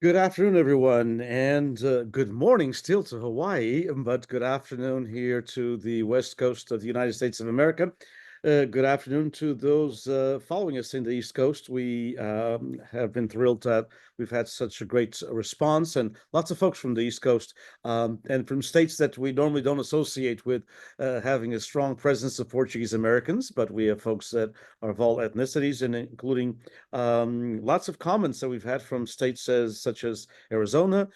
Good afternoon, everyone, and good morning still to Hawaii, but good afternoon here to the West Coast of the United States of America. Good afternoon to those following us in the East Coast. We have been thrilled that we've had such a great response and lots of folks from the East Coast and from states that we normally don't associate with having a strong presence of Portuguese Americans, but we have folks that are of all ethnicities and including lots of comments that we've had from states such as Arizona,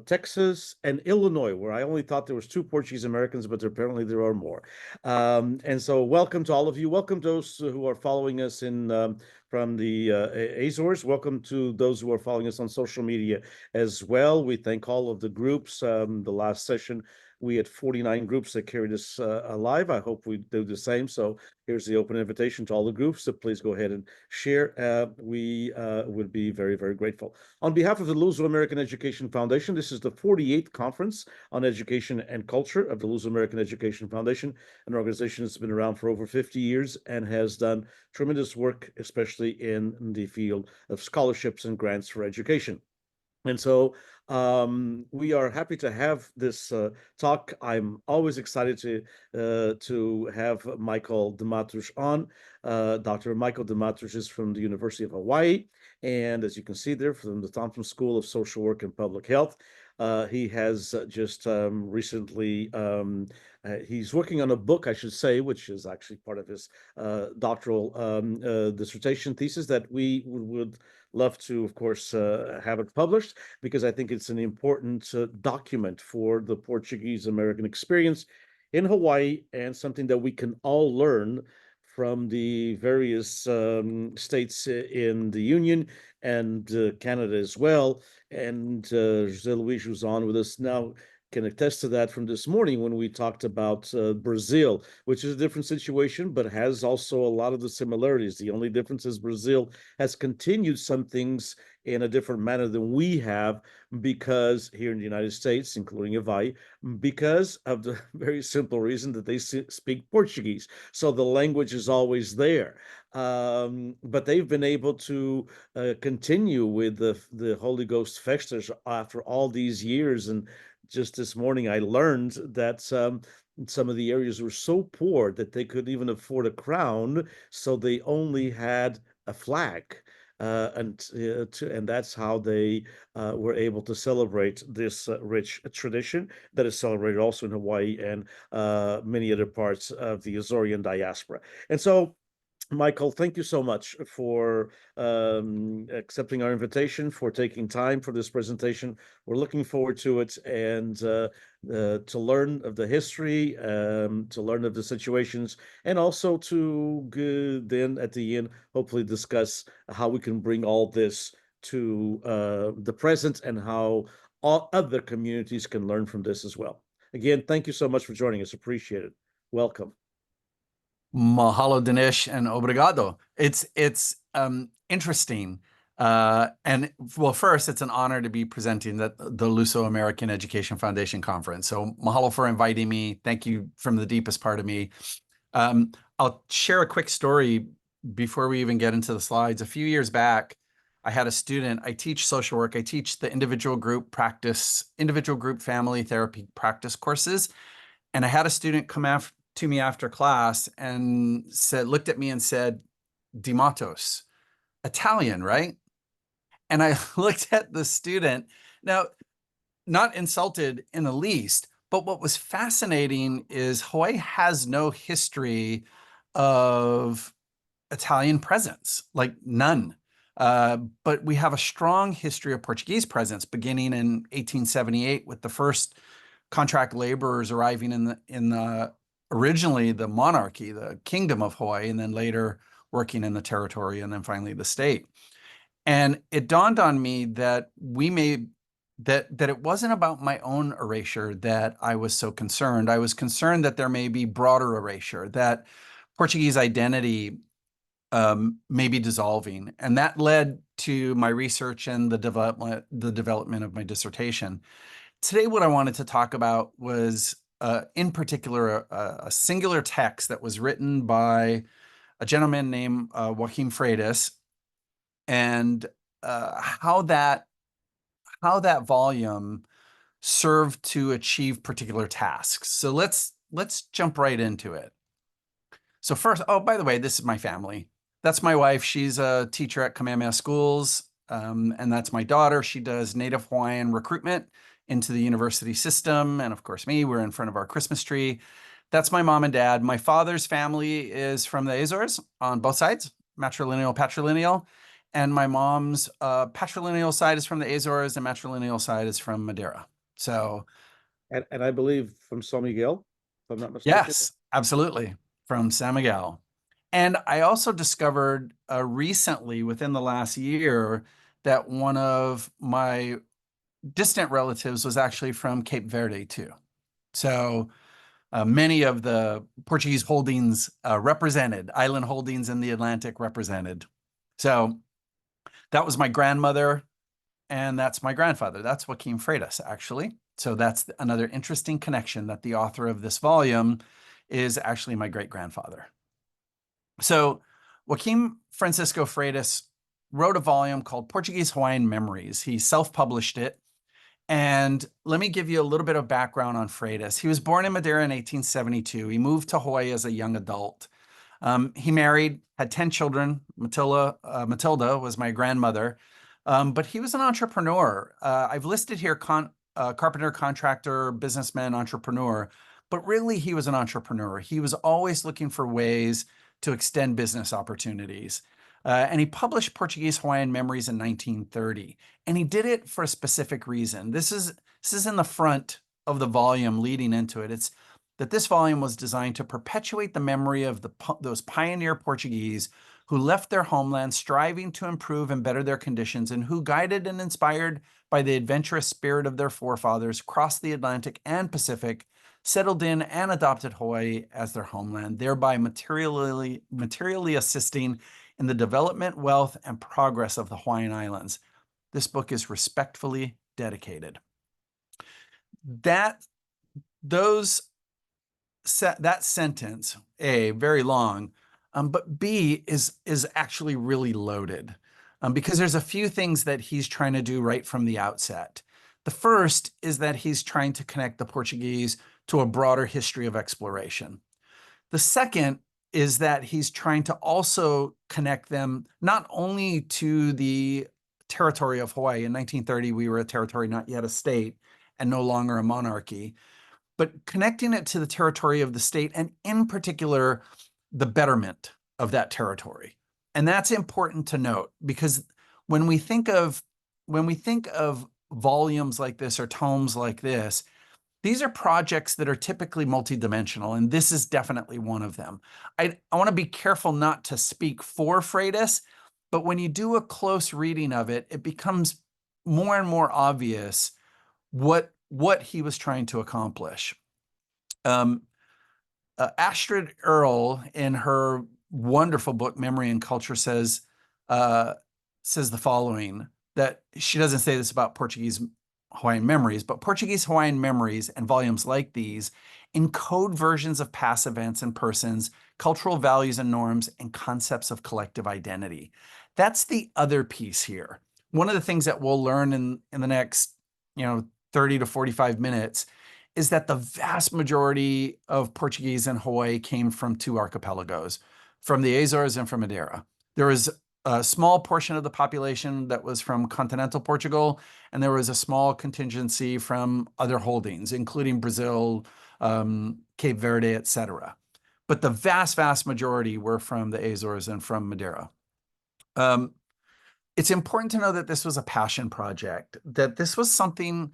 Texas, and Illinois, where I only thought there was two Portuguese Americans, but apparently there are more. And so welcome to all of you. Welcome to those who are following us in from the Azores. Welcome to those who are following us on social media as well. We thank all of the groups. The last session, we had 49 groups that carried us alive. I hope we do the same. So here's the open invitation to all the groups. So please go ahead and share. We would be very, very grateful. On behalf of the Luso American Education Foundation, this is the 48th Conference on Education and Culture of the Luso American Education Foundation, an organization that's been around for over 50 years and has done tremendous work, especially in the field of scholarships and grants for education. And so we are happy to have this talk. I'm always excited to have Michael Demattos on. Dr. Michael Demattos is from the University of Hawaii, and as you can see there, from the Thompson School of Social Work and Public Health. He has just recently, he's working on a book, I should say, which is actually part of his doctoral dissertation thesis that we would love to, of course, have it published because I think it's an important document for the Portuguese American experience in Hawaii and something that we can all learn from the various states in the Union and Canada as well. And José Luis, who's on with us now, can attest to that from this morning when we talked about Brazil, which is a different situation, but has also a lot of the similarities. The only difference is Brazil has continued some things in a different manner than we have because here in the United States, including Hawaii, because of the very simple reason that they speak Portuguese. So the language is always there. But they've been able to continue with the Holy Ghost festas after all these years. And just this morning, I learned that some of the areas were so poor that they couldn't even afford a crown, so they only had a flag. And that's how they were able to celebrate this rich tradition that is celebrated also in Hawaii and many other parts of the Azorean diaspora. And so Michael, thank you so much for accepting our invitation, for taking time for this presentation. We're looking forward to it and to learn of the history, to learn of the situations, and also to then at the end, hopefully discuss how we can bring all this to the present and how all other communities can learn from this as well. Again, thank you so much for joining us. Appreciate it. Welcome. Mahalo, Dinesh, and obrigado. It's interesting. And well, first, it's an honor to be presenting the Luso American Education Foundation Conference. So mahalo for inviting me. Thank you from the deepest part of me. I'll share a quick story before we even get into the slides. A few years back, I had a student. I teach social work. I teach the individual group family therapy practice courses. And I had a student come to me after class and looked at me and said, Demattos, Italian, right? And I looked at the student, now, not insulted in the least, but what was fascinating is Hawaii has no history of Italian presence, like none. But we have a strong history of Portuguese presence beginning in 1878 with the first contract laborers arriving in the originally the monarchy, the kingdom of Hawaii, and then later working in the territory, and then finally the state. And it dawned on me that that it wasn't about my own erasure that I was so concerned. I was concerned that there may be broader erasure, that Portuguese identity may be dissolving. And that led to my research and the development of my dissertation. Today, what I wanted to talk about was, in particular, a singular text that was written by a gentleman named Joaquim Freitas, and how that how that volume served to achieve particular tasks. So let's jump right into it. So first, oh, by the way, this is my family. That's my wife. She's a teacher at Kamehameha Schools. And that's my daughter. She does Native Hawaiian recruitment into the university system. And of course, me, we're in front of our Christmas tree. That's my mom and dad. My father's family is from the Azores on both sides, matrilineal, patrilineal. And my mom's patrilineal side is from the Azores and matrilineal side is from Madeira. So, And I believe from San Miguel, if I'm not mistaken. yes, absolutely, from San Miguel. And I also discovered recently, within the last year, that one of my distant relatives was actually from Cape Verde too. So many of the Portuguese holdings represented, island holdings in the Atlantic represented. So that was my grandmother, and that's my grandfather. That's Joaquim Freitas, actually. So that's another interesting connection, that the author of this volume is actually my great-grandfather. So Joaquim Francisco Freitas wrote a volume called Portuguese Hawaiian Memories. He self-published it. And let me give you a little bit of background on Freitas. He was born in Madeira in 1872. He moved to Hawaii as a young adult. He married, had 10 children. Matilda was my grandmother. But he was an entrepreneur. I've listed here carpenter, contractor, businessman, entrepreneur. But really, he was an entrepreneur. He was always looking for ways to extend business opportunities. And he published Portuguese Hawaiian Memories in 1930. And he did it for a specific reason. This is in the front of the volume leading into it. It's that this volume was designed to perpetuate the memory of those pioneer Portuguese who left their homeland striving to improve and better their conditions, and who, guided and inspired by the adventurous spirit of their forefathers, crossed the Atlantic and Pacific, settled in and adopted Hawaii as their homeland, thereby materially assisting in the development, wealth, and progress of the Hawaiian Islands. This book is respectfully dedicated. That sentence, A, very long, but B is actually really loaded, because there's a few things that he's trying to do right from the outset. The first is that he's trying to connect the Portuguese to a broader history of exploration. The second is that he's trying to also connect them not only to the territory of Hawaii. In 1930, we were a territory, not yet a state, and no longer a monarchy, but connecting it to the territory of the state, and in particular, the betterment of that territory. And that's important to note, because when we think of volumes like this or tomes like this, these are projects that are typically multidimensional, and this is definitely one of them. I want to be careful not to speak for Freitas, but when you do a close reading of it, it becomes more and more obvious what he was trying to accomplish. Astrid Earle, in her wonderful book, Memory and Culture, says the following, that she doesn't say this about Portuguese Hawaiian Memories, but Portuguese Hawaiian Memories and volumes like these encode versions of past events and persons, cultural values and norms, and concepts of collective identity. That's the other piece here. One of the things that we'll learn in the next 30 to 45 minutes is that the vast majority of Portuguese in Hawaii came from two archipelagos, from the Azores and from Madeira. There was a small portion of the population that was from continental Portugal, and there was a small contingency from other holdings, including Brazil, Cape Verde, etc. But the vast, vast majority were from the Azores and from Madeira. It's important to know that this was a passion project, that this was something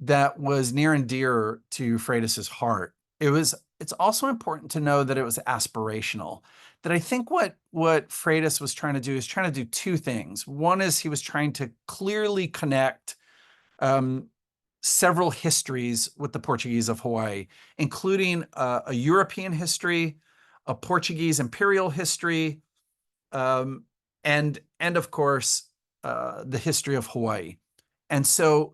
that was near and dear to Freitas's heart. It's also important to know that it was aspirational, that I think what Freitas was trying to do is trying to do two things. One is he was trying to clearly connect several histories with the Portuguese of Hawaii, including a European history, a Portuguese imperial history, and of course, the history of Hawaii. And so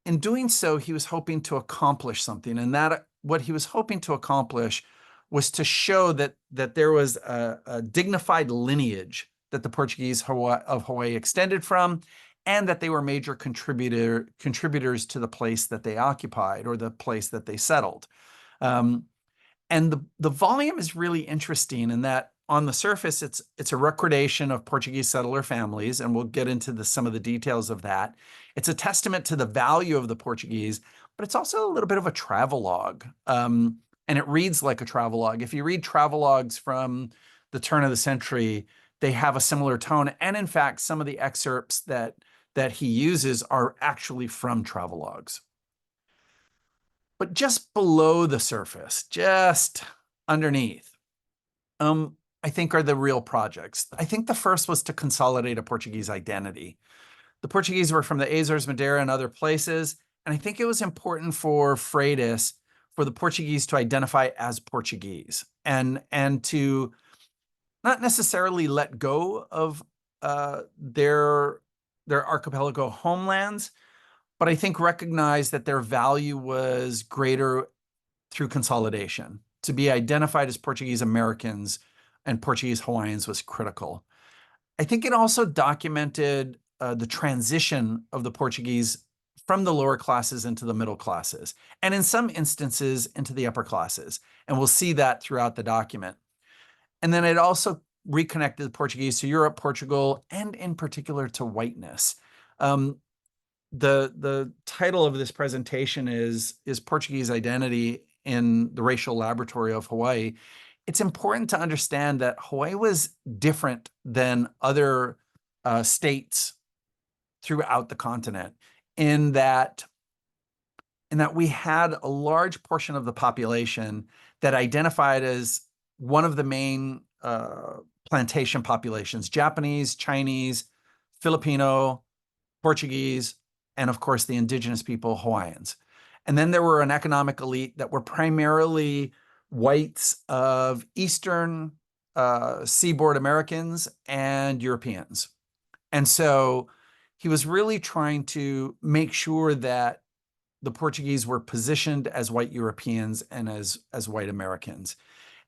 in doing so, he was hoping to accomplish something, and that what he was hoping to accomplish was to show that there was a dignified lineage that the Portuguese of Hawaii extended from, and that they were major contributors to the place that they occupied or the place that they settled. And the volume is really interesting in that on the surface, it's a recordation of Portuguese settler families, and we'll get into some of the details of that. It's a testament to the value of the Portuguese, but it's also a little bit of a travelogue. And it reads like a travelogue. If you read travelogues from the turn of the century, they have a similar tone. And in fact, some of the excerpts that he uses are actually from travelogues. But just below the surface, just underneath, I think are the real projects. I think the first was to consolidate a Portuguese identity. The Portuguese were from the Azores, Madeira, and other places, and I think it was important for Freitas for the Portuguese to identify as Portuguese and to not necessarily let go of their archipelago homelands, but I think recognize that their value was greater through consolidation. To be identified as Portuguese Americans and Portuguese Hawaiians was critical. I think it also documented the transition of the Portuguese from the lower classes into the middle classes, and in some instances into the upper classes. And we'll see that throughout the document. And then it also reconnected the Portuguese to Europe, Portugal, and in particular to whiteness. The title of this presentation is Portuguese Identity in the Racial Laboratory of Hawaii. It's important to understand that Hawaii was different than other states throughout the continent in that we had a large portion of the population that identified as one of the main plantation populations: Japanese, Chinese, Filipino, Portuguese, and of course the indigenous people, Hawaiians. And then there were an economic elite that were primarily whites of Eastern seaboard Americans and Europeans. And so he was really trying to make sure that the Portuguese were positioned as white Europeans and as white Americans.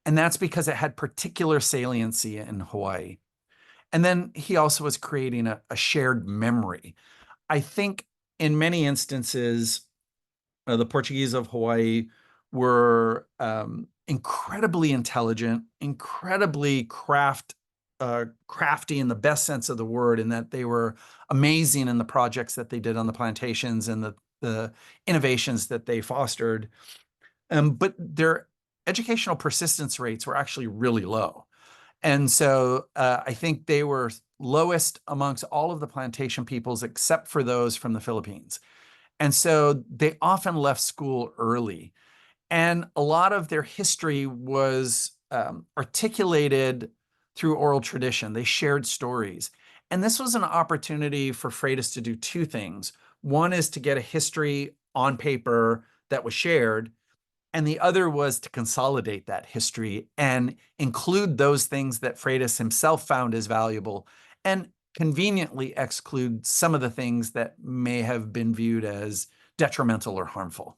And that's because it had particular saliency in Hawaii. And then he also was creating a shared memory. I think in many instances, the Portuguese of Hawaii were incredibly intelligent, incredibly crafty in the best sense of the word, in that they were amazing in the projects that they did on the plantations and the innovations that they fostered. But their educational persistence rates were actually really low. And so I think they were lowest amongst all of the plantation peoples except for those from the Philippines. And so they often left school early. And a lot of their history was articulated through oral tradition. They shared stories. And this was an opportunity for Freitas to do two things. One is to get a history on paper that was shared, and the other was to consolidate that history and include those things that Freitas himself found as valuable, and conveniently exclude some of the things that may have been viewed as detrimental or harmful.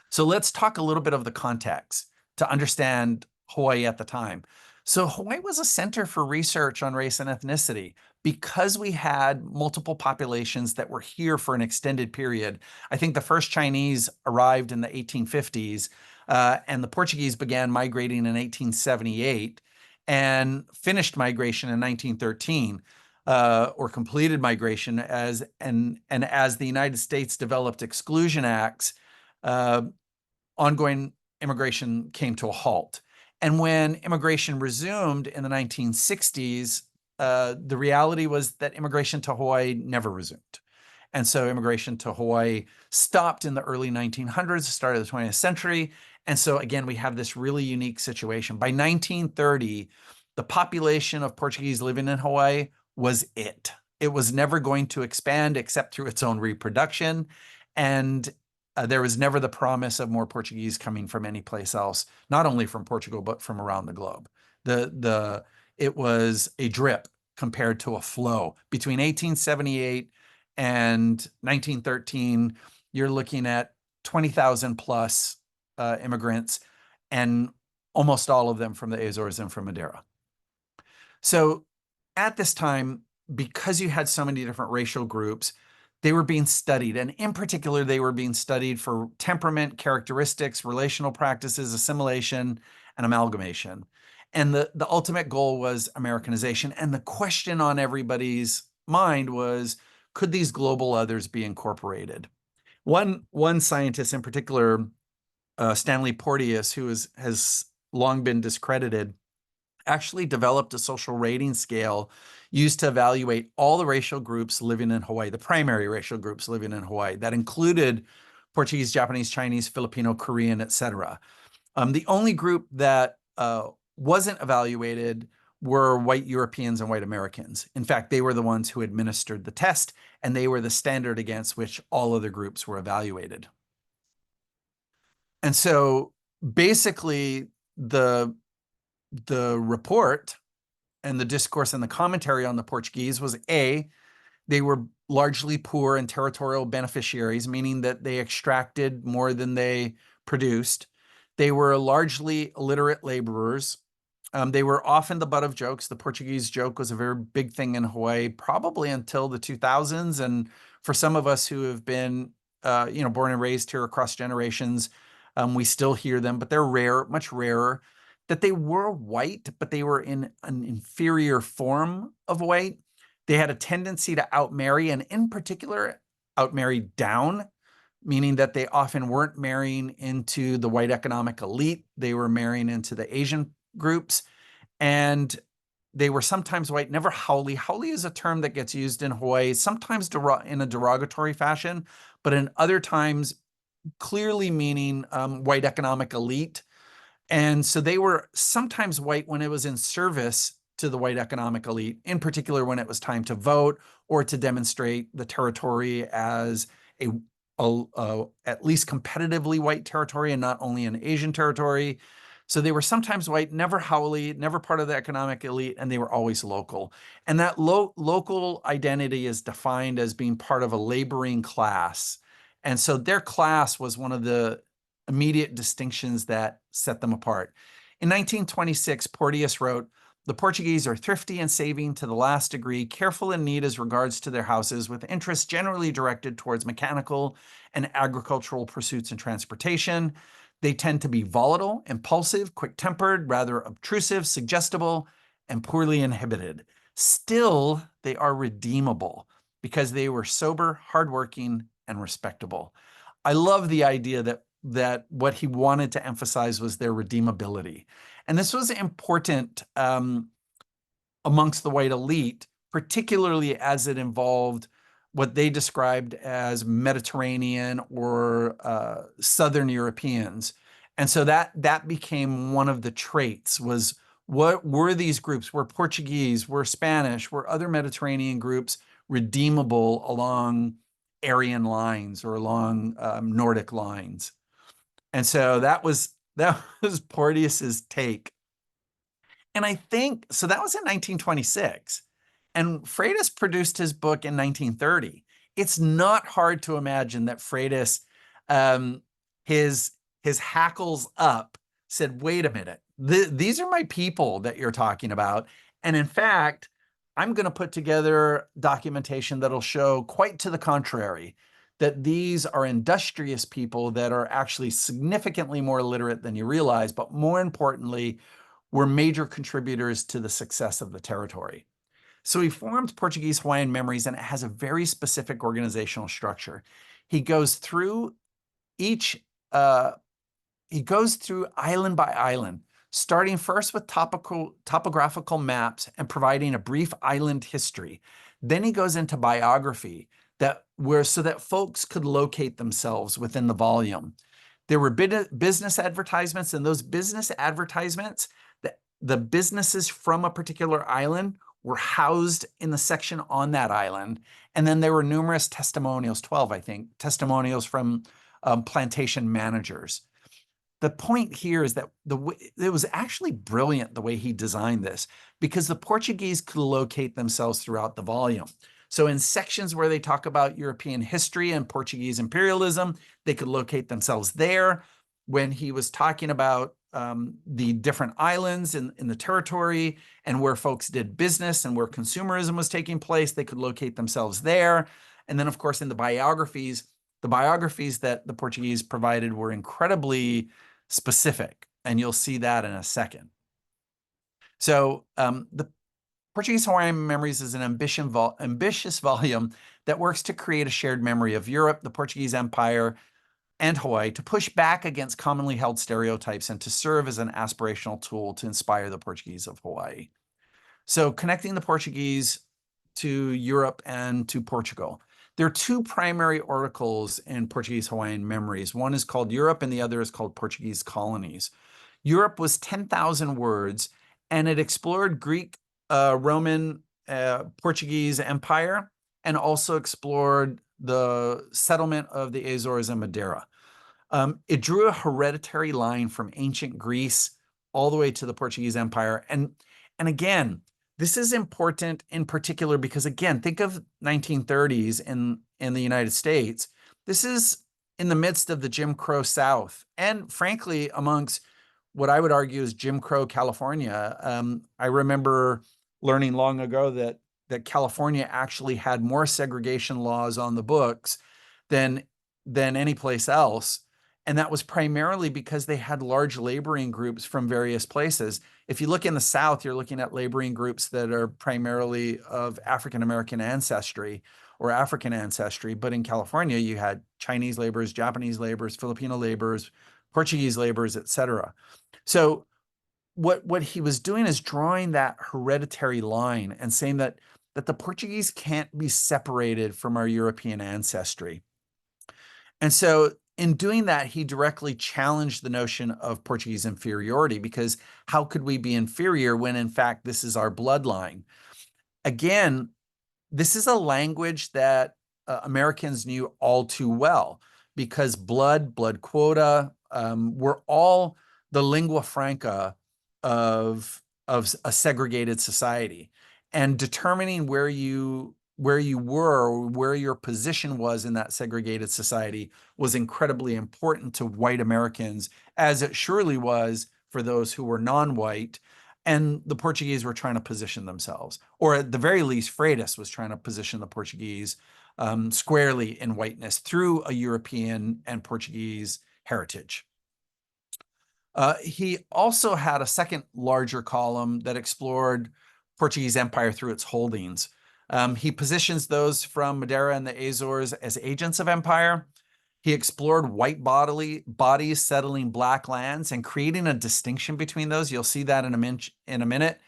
So let's talk a little bit of the context to understand Hawaii at the time. So Hawaii was a center for research on race and ethnicity because we had multiple populations that were here for an extended period. I think the first Chinese arrived in the 1850s, and the Portuguese began migrating in 1878 and finished migration in 1913, or completed migration as the United States developed exclusion acts, ongoing immigration came to a halt. And when immigration resumed in the 1960s, the reality was that immigration to Hawaii never resumed. And so immigration to Hawaii stopped in the early 1900s, the start of the 20th century. And so again, we have this really unique situation. By 1930, the population of Portuguese living in Hawaii was it. It was never going to expand except through its own reproduction. And there was never the promise of more Portuguese coming from any place else, not only from Portugal, but from around the globe. It was a drip compared to a flow. Between 1878 and 1913, you're looking at 20,000 plus immigrants, and almost all of them from the Azores and from Madeira. So at this time, because you had so many different racial groups, they were being studied. And in particular, they were being studied for temperament, characteristics, relational practices, assimilation, and amalgamation. And the ultimate goal was Americanization. And the question on everybody's mind was, could these global others be incorporated? One scientist in particular, Stanley Porteous, who has long been discredited, actually developed a social rating scale used to evaluate all the racial groups living in Hawaii, the primary racial groups living in Hawaii. That included Portuguese, Japanese, Chinese, Filipino, Korean, etc. The only group that wasn't evaluated were white Europeans and white Americans. In fact, they were the ones who administered the test, and they were the standard against which all other groups were evaluated. And so basically, the report and the discourse and the commentary on the Portuguese was they were largely poor and territorial beneficiaries, meaning that they extracted more than they produced. They were largely illiterate laborers. They were often the butt of jokes. The Portuguese joke was a very big thing in Hawaii, probably until the 2000s. And for some of us who have been, born and raised here across generations, we still hear them, but they're rare, much rarer. That they were white, but they were in an inferior form of white. They had a tendency to outmarry, and in particular, outmarry down, meaning that they often weren't marrying into the white economic elite. They were marrying into the Asian groups, and they were sometimes white, never haole. Haole is a term that gets used in Hawaii, sometimes in a derogatory fashion, but in other times, clearly meaning white economic elite. And so they were sometimes white when it was in service to the white economic elite, in particular when it was time to vote or to demonstrate the territory as a at least competitively white territory and not only an Asian territory. So they were sometimes white, never haole, never part of the economic elite, and they were always local. And that local identity is defined as being part of a laboring class. And so their class was one of the immediate distinctions that set them apart. In 1926, Porteous wrote, "The Portuguese are thrifty and saving to the last degree, careful and neat as regards to their houses, with interests generally directed towards mechanical and agricultural pursuits and transportation. They tend to be volatile, impulsive, quick-tempered, rather obtrusive, suggestible, and poorly inhibited. Still, they are redeemable because they were sober, hardworking, and respectable." I love the idea that what he wanted to emphasize was their redeemability. And this was important amongst the white elite, particularly as it involved what they described as Mediterranean or Southern Europeans. And so that became one of the traits, was what were these groups? Were Portuguese, were Spanish, were other Mediterranean groups redeemable along Aryan lines or along Nordic lines? And so that was Porteous's take. And I think, so that was in 1926. And Freitas produced his book in 1930. It's not hard to imagine that Freitas, his hackles up, said, wait a minute, these are my people that you're talking about. And in fact, I'm going to put together documentation that'll show quite to the contrary, that these are industrious people that are actually significantly more literate than you realize, but more importantly, were major contributors to the success of the territory. So he formed Portuguese Hawaiian Memories, and it has a very specific organizational structure. He goes through island by island, starting first with topographical maps and providing a brief island history. Then he goes into biography so that folks could locate themselves within the volume. There were business advertisements, and those business advertisements, the businesses from a particular island were housed in the section on that island. And then there were numerous testimonials, 12, I think, testimonials from plantation managers. The point here is that it was actually brilliant the way he designed this, because the Portuguese could locate themselves throughout the volume. So in sections where they talk about European history and Portuguese imperialism, they could locate themselves there. When he was talking about the different islands in the territory and where folks did business and where consumerism was taking place. They could locate themselves there. And then, of course, in the biographies that the Portuguese provided were incredibly specific, and you'll see that in a second. So the Portuguese Hawaiian Memories is an ambitious volume that works to create a shared memory of Europe, the Portuguese Empire, and Hawaii, to push back against commonly held stereotypes and to serve as an aspirational tool to inspire the Portuguese of Hawaii. So connecting the Portuguese to Europe and to Portugal. There are two primary articles in Portuguese Hawaiian Memories. One is called Europe and the other is called Portuguese Colonies. Europe was 10,000 words, and it explored Greek, Roman, Portuguese Empire, and also explored the settlement of the Azores and Madeira. It drew a hereditary line from ancient Greece all the way to the Portuguese Empire. And again, this is important in particular because, again, think of 1930s in the United States. This is in the midst of the Jim Crow South, and frankly, amongst what I would argue is Jim Crow California. I remember learning long ago that California actually had more segregation laws on the books than any place else. And that was primarily because they had large laboring groups from various places. If you look in the South, you're looking at laboring groups that are primarily of African-American ancestry or African ancestry. But in California, you had Chinese laborers, Japanese laborers, Filipino laborers, Portuguese laborers, etc. So what he was doing is drawing that hereditary line and saying that the Portuguese can't be separated from our European ancestry. And so in doing that, he directly challenged the notion of Portuguese inferiority, because how could we be inferior when, in fact, this is our bloodline? Again, this is a language that Americans knew all too well, because blood quota were all the lingua franca of a segregated society. And determining where you were or where your position was in that segregated society was incredibly important to white Americans, as it surely was for those who were non-white. And the Portuguese were trying to position themselves, or at the very least, Freitas was trying to position the Portuguese squarely in whiteness through a European and Portuguese heritage. He also had a second larger column that explored Portuguese Empire through its holdings. He positions those from Madeira and the Azores as agents of empire. He explored white bodies settling black lands and creating a distinction between those. You'll see that in a minute.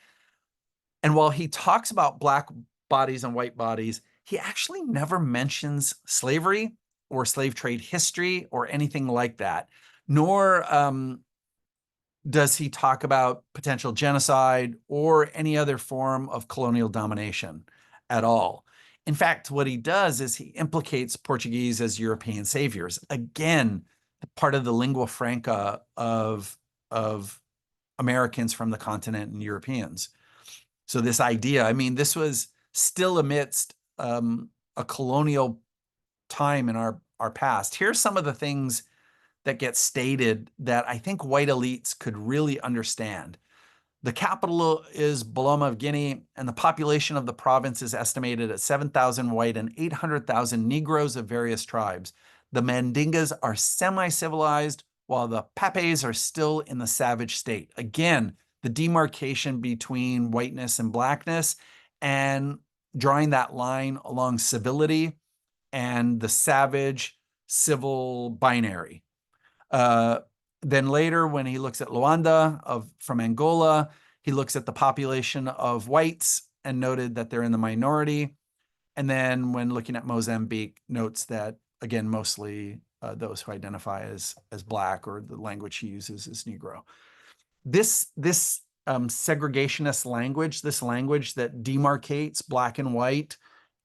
And while he talks about black bodies and white bodies, he actually never mentions slavery or slave trade history or anything like that, nor does he talk about potential genocide or any other form of colonial domination at all. In fact, what he does is he implicates Portuguese as European saviors. Again, part of the lingua franca of Americans from the continent and Europeans. So this idea, I mean, this was still amidst a colonial time in our past. Here's some of the things that get stated that I think white elites could really understand. The capital is Boloma of Guinea, and the population of the province is estimated at 7,000 white and 800,000 Negroes of various tribes. The Mandingas are semi-civilized, while the Papes are still in the savage state. Again, the demarcation between whiteness and blackness, and drawing that line along civility and the savage civil binary. Then later, when he looks at Luanda from Angola, he looks at the population of whites and noted that they're in the minority. And then when looking at Mozambique, notes that, again, mostly those who identify as black, or the language he uses is Negro. This segregationist language, this language that demarcates black and white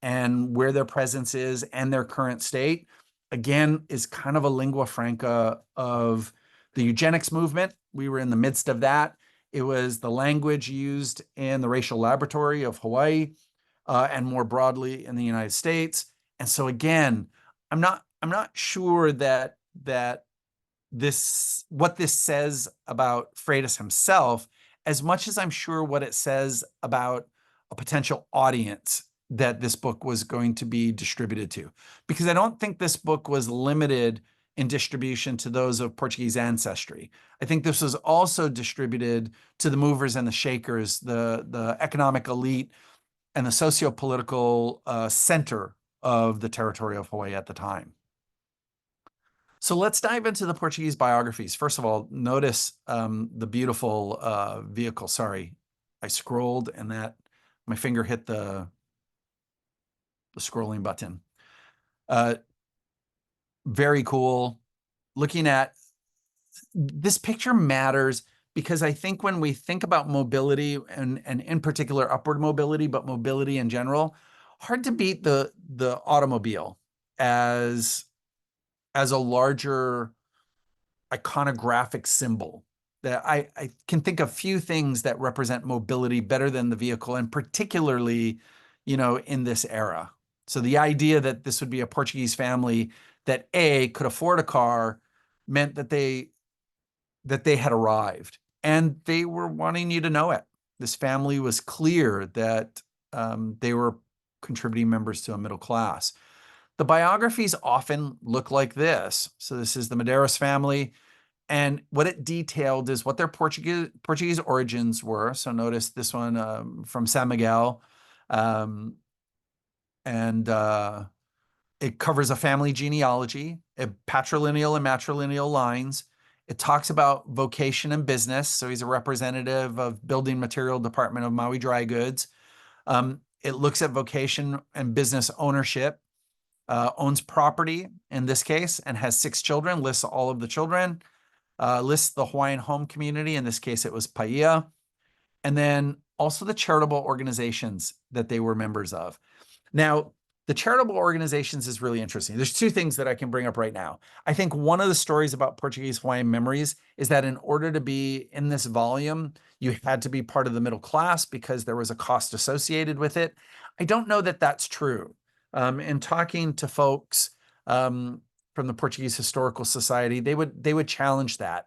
and where their presence is and their current state, again, is kind of a lingua franca of the eugenics movement. We were in the midst of that. It was the language used in the racial laboratory of Hawaii and more broadly in the United States. And so again, I'm not sure that what this says about Freitas himself, as much as I'm sure what it says about a potential audience that this book was going to be distributed to. Because I don't think this book was limited in distribution to those of Portuguese ancestry. I think this was also distributed to the movers and the shakers, the economic elite, and the socio-political center of the territory of Hawaii at the time. So let's dive into the Portuguese biographies. First of all, notice the beautiful vehicle. Sorry, I scrolled and my finger hit the scrolling button. Very cool. Looking at this picture matters because I think when we think about mobility and in particular upward mobility, but mobility in general, hard to beat the automobile as a larger iconographic symbol. That I can think of few things that represent mobility better than the vehicle, and particularly, in this era. So the idea that this would be a Portuguese family that could afford a car meant that they had arrived, and they were wanting you to know it. This family was clear that they were contributing members to a middle class. The biographies often look like this. So this is the Medeiros family, and what it detailed is what their Portuguese origins were. So notice this one from San Miguel, and it covers a family genealogy, patrilineal and matrilineal lines. It talks about vocation and business. So he's a representative of building material department of Maui Dry Goods. It looks at vocation and business ownership. Owns property in this case and has 6 children, lists all of the children, lists the Hawaiian home community. In this case, it was Paia. And then also the charitable organizations that they were members of. Now, the charitable organizations is really interesting. There's 2 things that I can bring up right now. I think one of the stories about Portuguese Hawaiian Memories is that in order to be in this volume, you had to be part of the middle class because there was a cost associated with it. I don't know that that's true. In talking to folks from the Portuguese Historical Society, they would challenge that.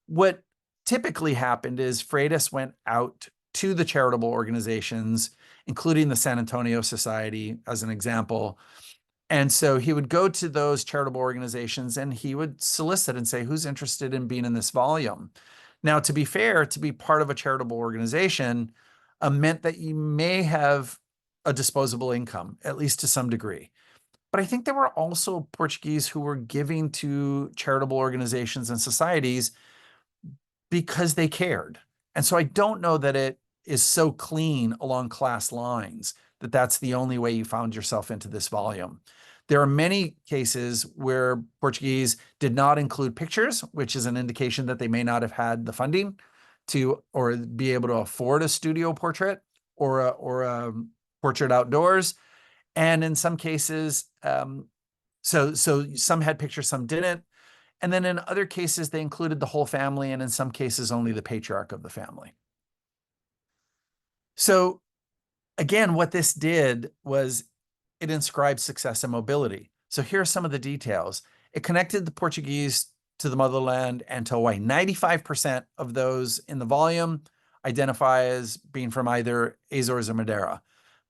What typically happened is Freitas went out to the charitable organizations, including the San Antonio Society as an example. And so he would go to those charitable organizations and he would solicit and say, who's interested in being in this volume? Now, to be fair, to be part of a charitable organization meant that you may have a disposable income, at least to some degree. But I think there were also Portuguese who were giving to charitable organizations and societies because they cared. And so I don't know that it is so clean along class lines that that's the only way you found yourself into this volume. There are many cases where Portuguese did not include pictures, which is an indication that they may not have had the funding to or be able to afford a studio portrait or a portrait outdoors. And in some cases, so some had pictures, some didn't. And then in other cases, they included the whole family, and in some cases, only the patriarch of the family. So again, what this did was it inscribed success and mobility. So here are some of the details. It connected the Portuguese to the motherland and to Hawaii. 95% of those in the volume identify as being from either Azores or Madeira.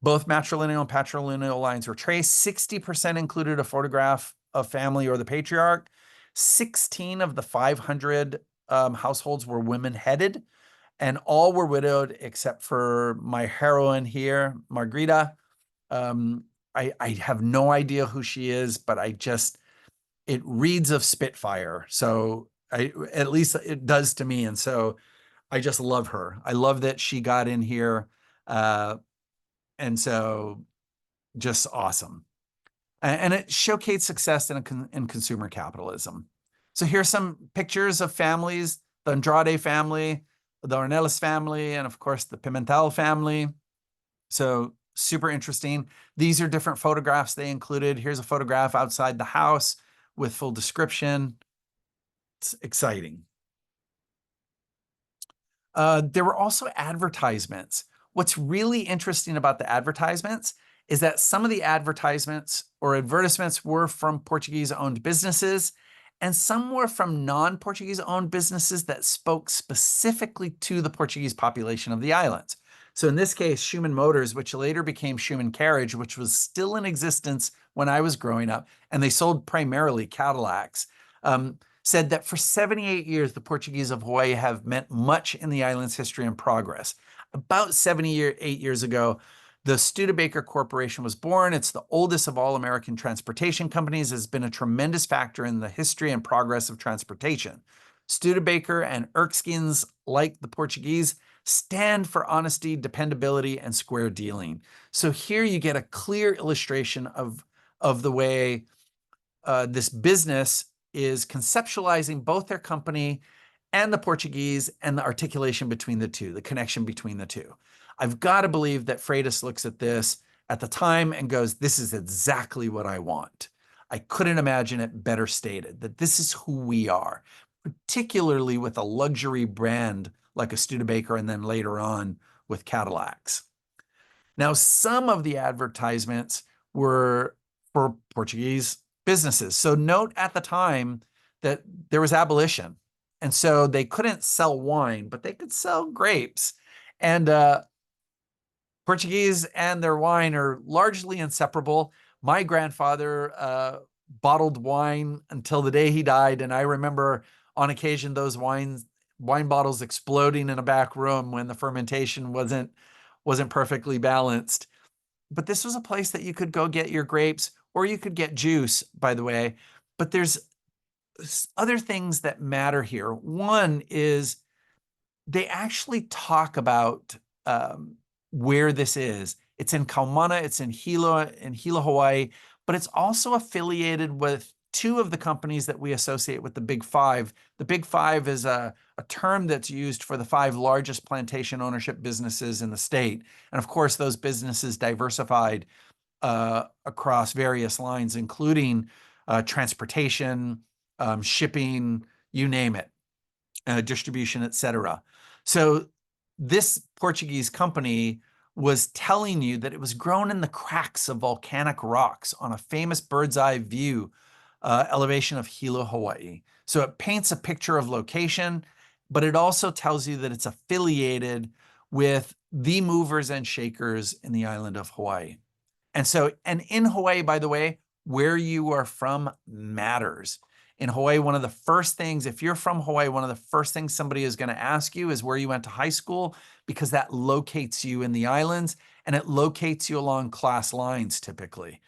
Both matrilineal and patrilineal lines were traced. 60% included a photograph of family or the patriarch. 16 of the 500 households were women-headed, and all were widowed except for my heroine here, Margarita. I have no idea who she is, but it reads of Spitfire. So at least it does to me. And so I just love her. I love that she got in here. And so just awesome. And it showcased success in consumer capitalism. So here's some pictures of families, the Andrade family, the Ornelas family, and of course the Pimentel family. So super interesting. These are different photographs they included. Here's a photograph outside the house with full description. It's exciting. There were also advertisements. What's really interesting about the advertisements is that some of the advertisements or advertisements were from Portuguese-owned businesses, and some were from non-Portuguese owned businesses that spoke specifically to the Portuguese population of the islands. So in this case, Schumann Motors, which later became Schumann Carriage, which was still in existence when I was growing up, and they sold primarily Cadillacs, said that for 78 years, the Portuguese of Hawaii have meant much in the island's history and progress. About 78 years ago, the Studebaker Corporation was born. It's the oldest of all American transportation companies, has been a tremendous factor in the history and progress of transportation. Studebaker and Erskines, like the Portuguese, stand for honesty, dependability, and square dealing. So here you get a clear illustration of the way this business is conceptualizing both their company and the Portuguese and the articulation between the two, the connection between the two. I've got to believe that Freitas looks at this at the time and goes, this is exactly what I want. I couldn't imagine it better stated, that this is who we are, particularly with a luxury brand like a Studebaker and then later on with Cadillacs. Now, some of the advertisements were for Portuguese businesses. So note at the time that there was abolition. And so they couldn't sell wine, but they could sell grapes. And Portuguese and their wine are largely inseparable. My grandfather bottled wine until the day he died. And I remember on occasion those wine bottles exploding in a back room when the fermentation wasn't perfectly balanced. But this was a place that you could go get your grapes, or you could get juice, by the way. But there's other things that matter here. One is they actually talk about where this is. It's in Kaumana, it's in Hilo, Hawaii, but it's also affiliated with two of the companies that we associate with the Big Five. The Big Five is a term that's used for the 5 largest plantation ownership businesses in the state. And of course, those businesses diversified across various lines, including transportation, shipping, you name it, distribution, etc. So this Portuguese company was telling you that it was grown in the cracks of volcanic rocks on a famous bird's eye view elevation of Hilo, Hawaii. So it paints a picture of location, but it also tells you that it's affiliated with the movers and shakers in the island of Hawaii. And in Hawaii, by the way, where you are from matters. In Hawaii, one of the first things, if you're from Hawaii, one of the first things somebody is going to ask you is where you went to high school, because that locates you in the islands and it locates you along class lines typically.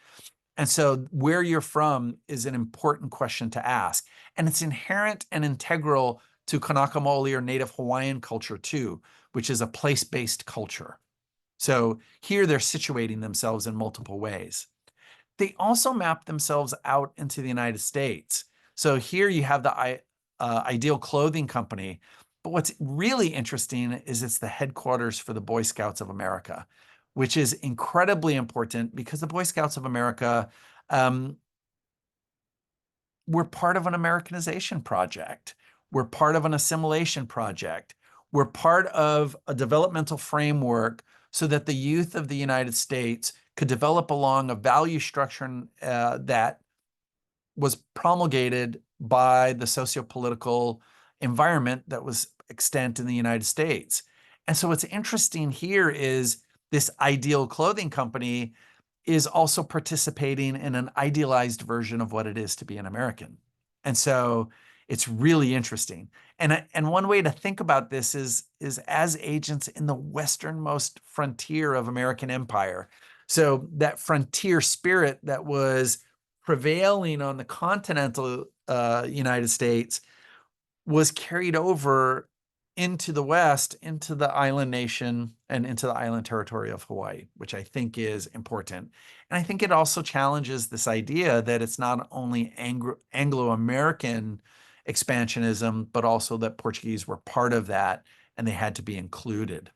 And so where you're from is an important question to ask. And it's inherent and integral to Kanaka Maoli or Native Hawaiian culture too, which is a place-based culture. So here they're situating themselves in multiple ways. They also map themselves out into the United States. So here you have the Ideal Clothing Company. But what's really interesting is it's the headquarters for the Boy Scouts of America, which is incredibly important because the Boy Scouts of America were part of an Americanization project. We're part of an assimilation project. We're part of a developmental framework so that the youth of the United States could develop along a value structure that was promulgated by the socio-political environment that was extant in the United States. And so what's interesting here is this Ideal Clothing Company is also participating in an idealized version of what it is to be an American. And so it's really interesting. And one way to think about this is as agents in the westernmost frontier of American empire. So that frontier spirit that was prevailing on the continental United States was carried over into the West, into the island nation, and into the island territory of Hawaii, which I think is important. And I think it also challenges this idea that it's not only Anglo-American expansionism, but also that Portuguese were part of that and they had to be included.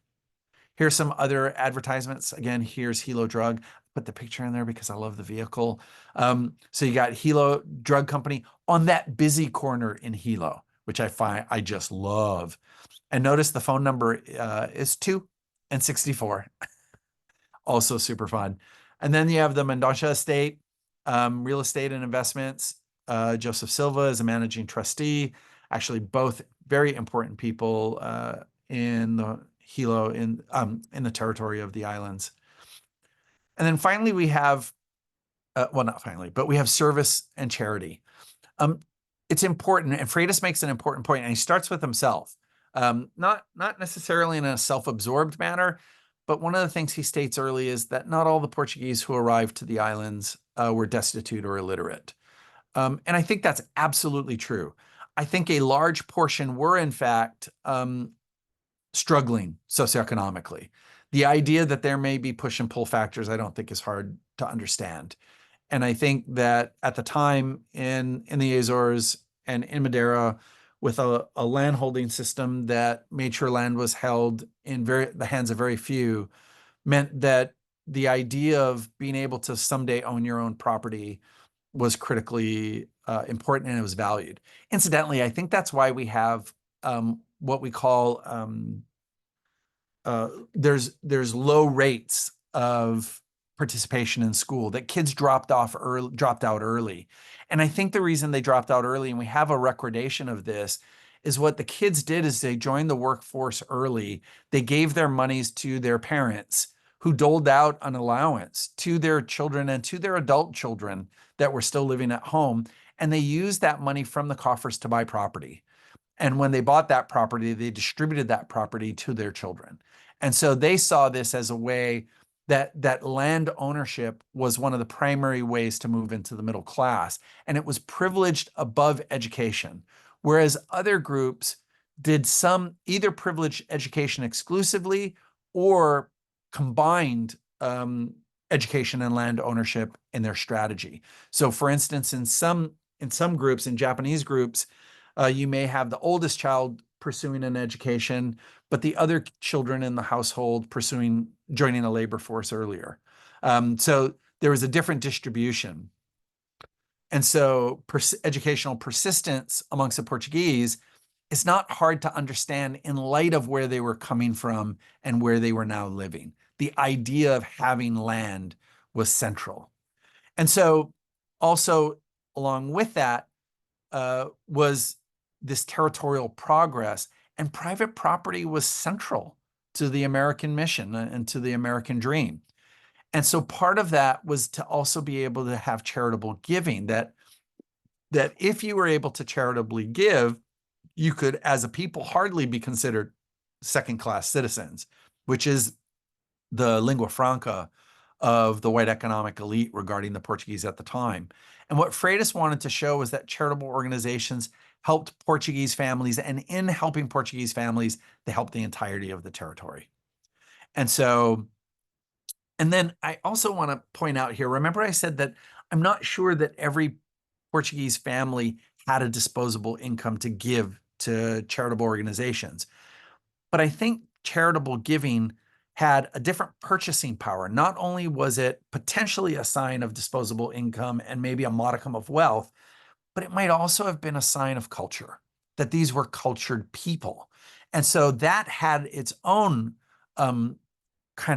Here's some other advertisements. Again, here's Hilo Drug. Put the picture in there because I love the vehicle. So you got Hilo Drug Company on that busy corner in Hilo, which I just love. And notice the phone number is 2 and 64. Also super fun. And then you have the Mendonça Estate, real estate and investments. Joseph Silva as a managing trustee. Actually, both very important people in the Hilo in the territory of the islands. And then finally, we have, well, not finally, but we have service and charity. It's important, and Freitas makes an important point, and he starts with himself, not necessarily in a self-absorbed manner, but one of the things he states early is that not all the Portuguese who arrived to the islands were destitute or illiterate. And I think that's absolutely true. I think a large portion were, in fact, struggling socioeconomically. The idea that there may be push and pull factors, I don't think is hard to understand. And I think that at the time in the Azores and in Madeira, with a landholding system that made sure land was held in the hands of very few, meant that the idea of being able to someday own your own property was critically important, and it was valued. Incidentally, I think that's why we have what we call there's low rates of participation in school, that kids dropped out early. And I think the reason they dropped out early, and we have a recordation of this, is what the kids did is they joined the workforce early. They gave their monies to their parents, who doled out an allowance to their children and to their adult children that were still living at home. And they used that money from the coffers to buy property. And when they bought that property, they distributed that property to their children. And so they saw this as a way that land ownership was one of the primary ways to move into the middle class. And it was privileged above education, whereas other groups did some either privileged education exclusively or combined education and land ownership in their strategy. So for instance, in some groups, in Japanese groups, you may have the oldest child pursuing an education, but the other children in the household joining a labor force earlier. So there was a different distribution. And so educational persistence amongst the Portuguese is not hard to understand in light of where they were coming from and where they were now living. The idea of having land was central. And so also along with that was this territorial progress, and private property was central to the American mission and to the American dream. And so part of that was to also be able to have charitable giving, that if you were able to charitably give, you could, as a people, hardly be considered second-class citizens, which is the lingua franca of the white economic elite regarding the Portuguese at the time. And what Freitas wanted to show was that charitable organizations helped Portuguese families, and in helping Portuguese families, they helped the entirety of the territory. And so, and then I also want to point out here, remember I said that I'm not sure that every Portuguese family had a disposable income to give to charitable organizations. But I think charitable giving had a different purchasing power. Not only was it potentially a sign of disposable income and maybe a modicum of wealth, but it might also have been a sign of culture, that these were cultured people. And so that had its own kind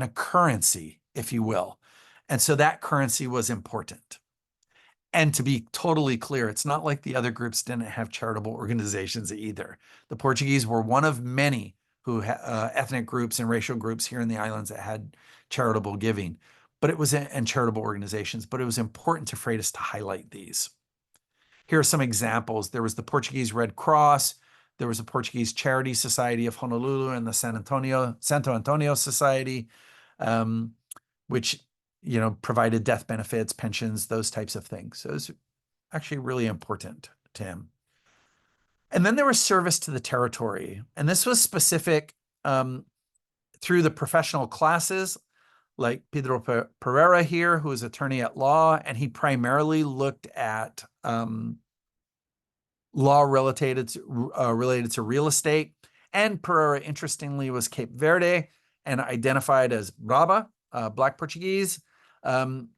of currency, if you will. And so that currency was important. And to be totally clear, it's not like the other groups didn't have charitable organizations either. The Portuguese were one of many ethnic groups and racial groups here in the islands that had charitable giving, but it was and charitable organizations, but it was important to Freitas to highlight these. Here are some examples. There was the Portuguese Red Cross, there was the Portuguese Charity Society of Honolulu, and the Santo Antonio Society, which provided death benefits, pensions, those types of things. So it was actually really important to him. And then there was service to the territory. And this was specific through the professional classes, like Pedro Pereira here, who is attorney at law, and he primarily looked at law related to real estate. And Pereira, interestingly, was Cape Verde and identified as Braba, Black Portuguese. And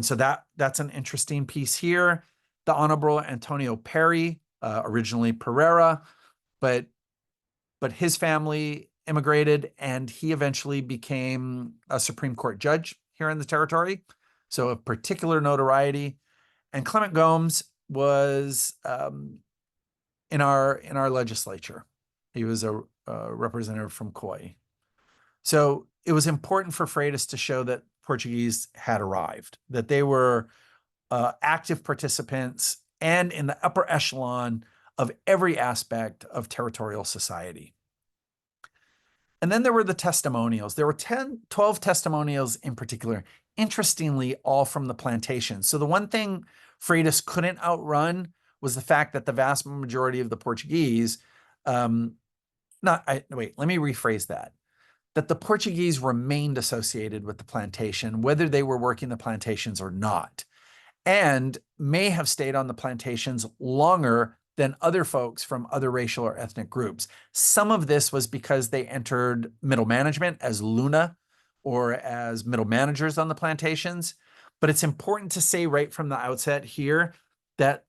so that's an interesting piece here. The Honorable Antonio Perry, originally Pereira, but his family immigrated, and he eventually became a Supreme Court judge here in the territory, so of particular notoriety. And Clement Gomes was in our legislature. He was a representative from Kauai. So it was important for Freitas to show that Portuguese had arrived, that they were active participants and in the upper echelon of every aspect of territorial society. And then there were the testimonials. There were 12 testimonials in particular, interestingly, all from the plantation. So the one thing Freitas couldn't outrun was the fact that the vast majority of the Portuguese, let me rephrase that the Portuguese remained associated with the plantation, whether they were working the plantations or not, and may have stayed on the plantations longer than other folks from other racial or ethnic groups. Some of this was because they entered middle management as Luna or as middle managers on the plantations. But it's important to say right from the outset here that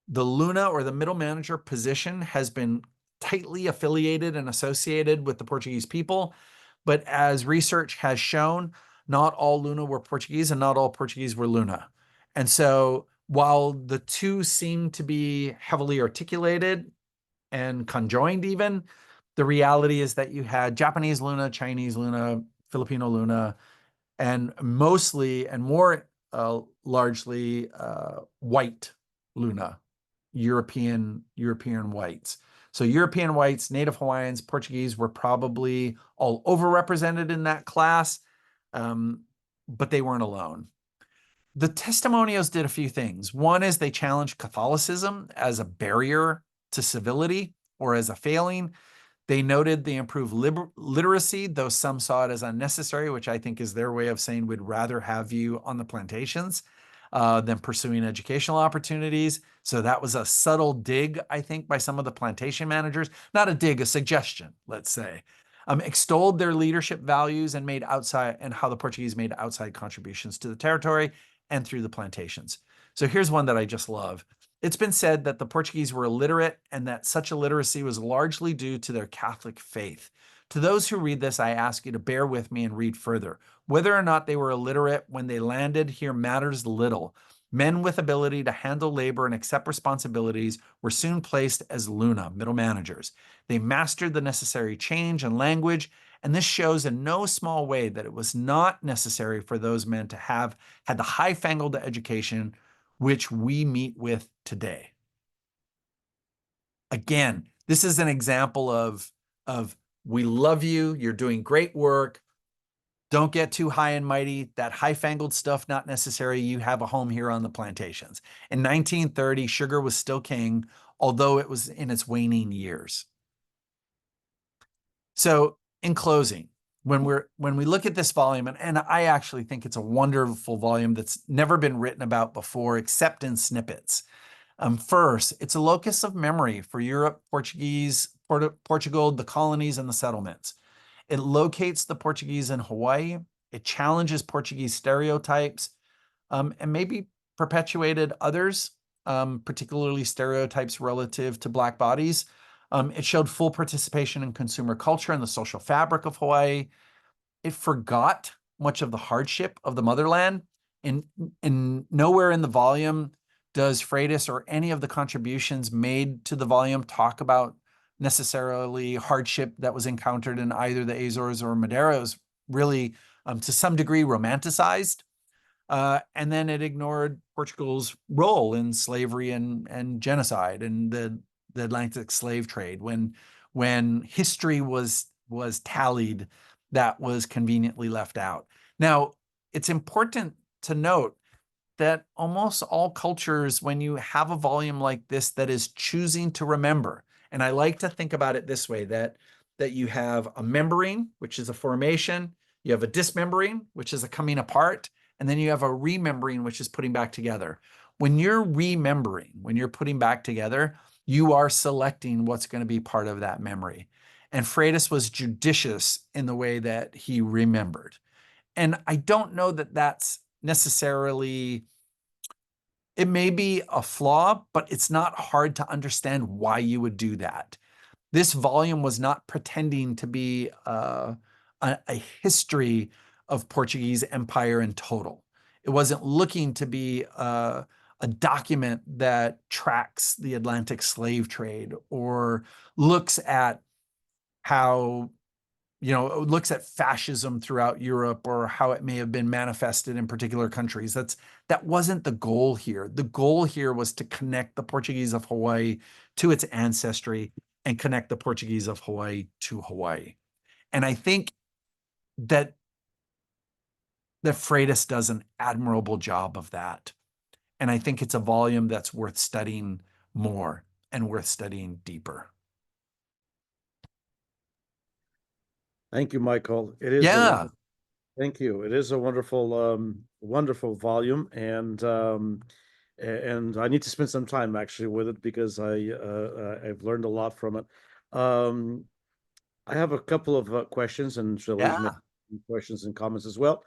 the Luna or the middle manager position has been tightly affiliated and associated with the Portuguese people. But as research has shown, not all Luna were Portuguese and not all Portuguese were Luna. And so while the two seem to be heavily articulated and conjoined even, the reality is that you had Japanese Luna, Chinese Luna, Filipino Luna, and mostly and more largely white Luna, European whites. So European whites, Native Hawaiians, Portuguese were probably all overrepresented in that class, but they weren't alone. The testimonials did a few things. One is they challenged Catholicism as a barrier to civility or as a failing. They noted the improved literacy, though some saw it as unnecessary, which I think is their way of saying we'd rather have you on the plantations than pursuing educational opportunities. So that was a subtle dig, I think, by some of the plantation managers. Not a dig, a suggestion, let's say. Extolled their leadership values and how the Portuguese made outside contributions to the territory and through the plantations. So here's one that I just love. It's been said that the Portuguese were illiterate and that such illiteracy was largely due to their Catholic faith. To those who read this, I ask you to bear with me and read further. Whether or not they were illiterate when they landed here matters little. Men with ability to handle labor and accept responsibilities were soon placed as Luna, middle managers. They mastered the necessary change and language, and this shows in no small way that it was not necessary for those men to have had the high-fangled education which we meet with today. Again, this is an example of we love you, you're doing great work, don't get too high and mighty, that high-fangled stuff not necessary, you have a home here on the plantations. In 1930, sugar was still king, although it was in its waning years. So in closing, when we look at this volume, and I actually think it's a wonderful volume that's never been written about before, except in snippets. First, it's a locus of memory for Europe, Portugal, the colonies, and the settlements. It locates the Portuguese in Hawaii. It challenges Portuguese stereotypes, and maybe perpetuated others, particularly stereotypes relative to Black bodies. It showed full participation in consumer culture and the social fabric of Hawaii. It forgot much of the hardship of the motherland. And nowhere in the volume does Freitas or any of the contributions made to the volume talk about necessarily hardship that was encountered in either the Azores or Madeira. It was really, to some degree, romanticized. And then it ignored Portugal's role in slavery and genocide and the Atlantic slave trade. When history was tallied, that was conveniently left out. Now, it's important to note that almost all cultures, when you have a volume like this that is choosing to remember, and I like to think about it this way, that you have a membering, which is a formation, you have a dismembering, which is a coming apart, and then you have a remembering, which is putting back together. When you're remembering, when you're putting back together, you are selecting what's going to be part of that memory. And Freitas was judicious in the way that he remembered. And I don't know that that's necessarily, it may be a flaw, but it's not hard to understand why you would do that. This volume was not pretending to be a history of Portuguese Empire in total. It wasn't looking to be a a document that tracks the Atlantic slave trade or looks at how, looks at fascism throughout Europe or how it may have been manifested in particular countries. That wasn't the goal here. The goal here was to connect the Portuguese of Hawaii to its ancestry and connect the Portuguese of Hawaii to Hawaii. And I think that Freitas does an admirable job of that. And I think it's a volume that's worth studying more and worth studying deeper. Thank you, Michael. It is a Yeah. wonderful, thank you. It is a wonderful, wonderful volume, and I need to spend some time actually with it because I've learned a lot from it. Um, I have a couple of questions, and Shirley's made Yeah. questions and comments as well.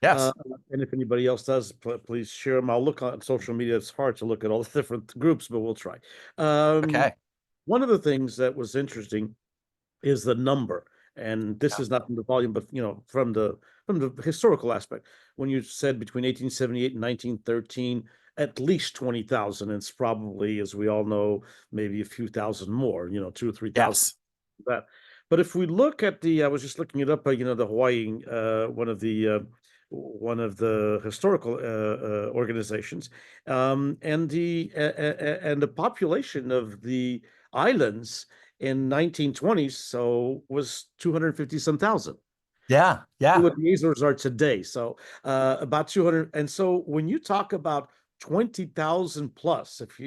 Uh, Yes. and if anybody else does, please share them. I'll look on social media. It's hard to look at all the different groups, but we'll try. Okay. One of the things that was interesting is the number, and this Yeah. is not from the volume, but from the historical aspect. When you said between 1878 and 1913, at least 20,000, it's probably, as we all know, maybe a few thousand more. 2 or 3 thousand. Yes. That, but if we look at I was just looking it up. The Hawaii, one of the historical organizations, and the population of the islands in 1920s, so was 250 some thousand. Yeah. Yeah. What the Azores are today. So about 200. And so when you talk about 20,000 plus, if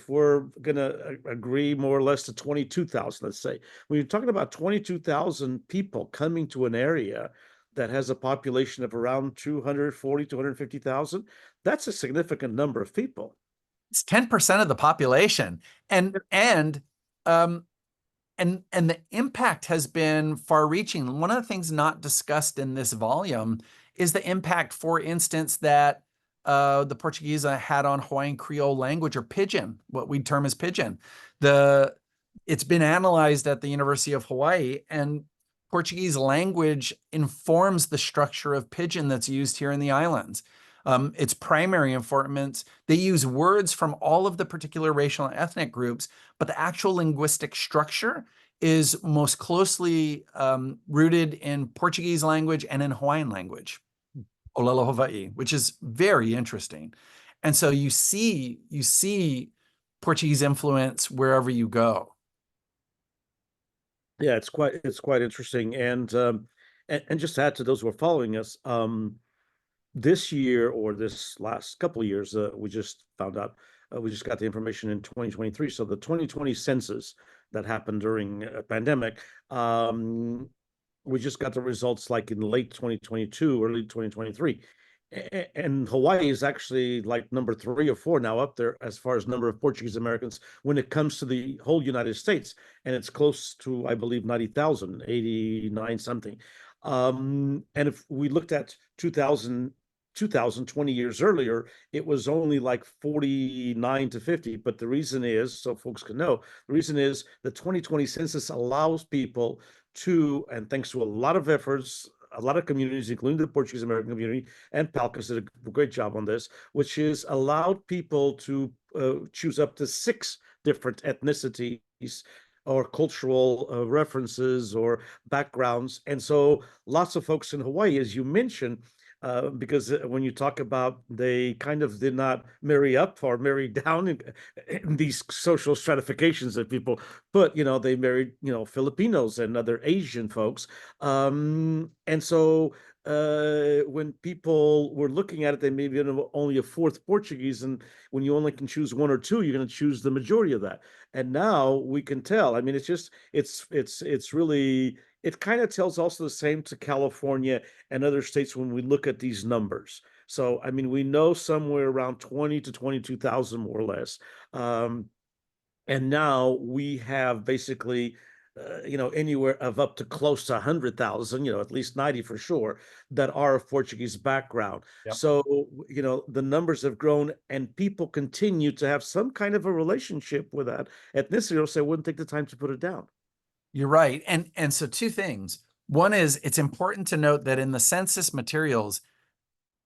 we're going to agree more or less to 22,000, let's say, when you're talking about 22,000 people coming to an area that has a population of around 240, 250,000, that's a significant number of people. It's 10% of the population. Um, and the impact has been far-reaching. One of the things not discussed in this volume is the impact, for instance, that the Portuguese had on Hawaiian Creole language, or Pidgin, what we term as Pidgin. It's been analyzed at the University of Hawaii, and Portuguese language informs the structure of Pidgin that's used here in the islands. Its primary informants, they use words from all of the particular racial and ethnic groups, but the actual linguistic structure is most closely rooted in Portuguese language and in Hawaiian language, Olelo Hawaii, which is very interesting. And so you see Portuguese influence wherever you go. Yeah, it's quite interesting, and just to add to those who are following us, this year or this last couple of years, we just found out, we just got the information in 2023. So the 2020 census that happened during a pandemic, we just got the results like in late 2022, early 2023. And Hawaii is actually like number 3 or 4 now up there as far as number of Portuguese Americans when it comes to the whole United States. And it's close to, I believe, 90,000, 89 something. And if we looked at 2020 years earlier, it was only like 49 to 50. But the reason is, so folks can know, the reason is the 2020 census allows people to, and thanks to a lot of efforts, a lot of communities, including the Portuguese American community, and Palcas did a great job on this, which is allowed people to choose up to 6 different ethnicities or cultural references or backgrounds. And so lots of folks in Hawaii, as you mentioned, because when you talk about they kind of did not marry up or marry down in these social stratifications that people put, they married, Filipinos and other Asian folks. And so when people were looking at it, they maybe only a fourth Portuguese. And when you only can choose 1 or 2, you're going to choose the majority of that. And now we can tell. I mean, it's really, it kind of tells also the same to California and other states when we look at these numbers. So, I mean, we know somewhere around 20 to 22,000 more or less. And now we have basically, anywhere of up to close to 100,000, at least 90 for sure, that are of Portuguese background. Yep. So, the numbers have grown and people continue to have some kind of a relationship with that ethnicity, or say, I wouldn't take the time to put it down. You're right. And so 2 things. One is, it's important to note that in the census materials,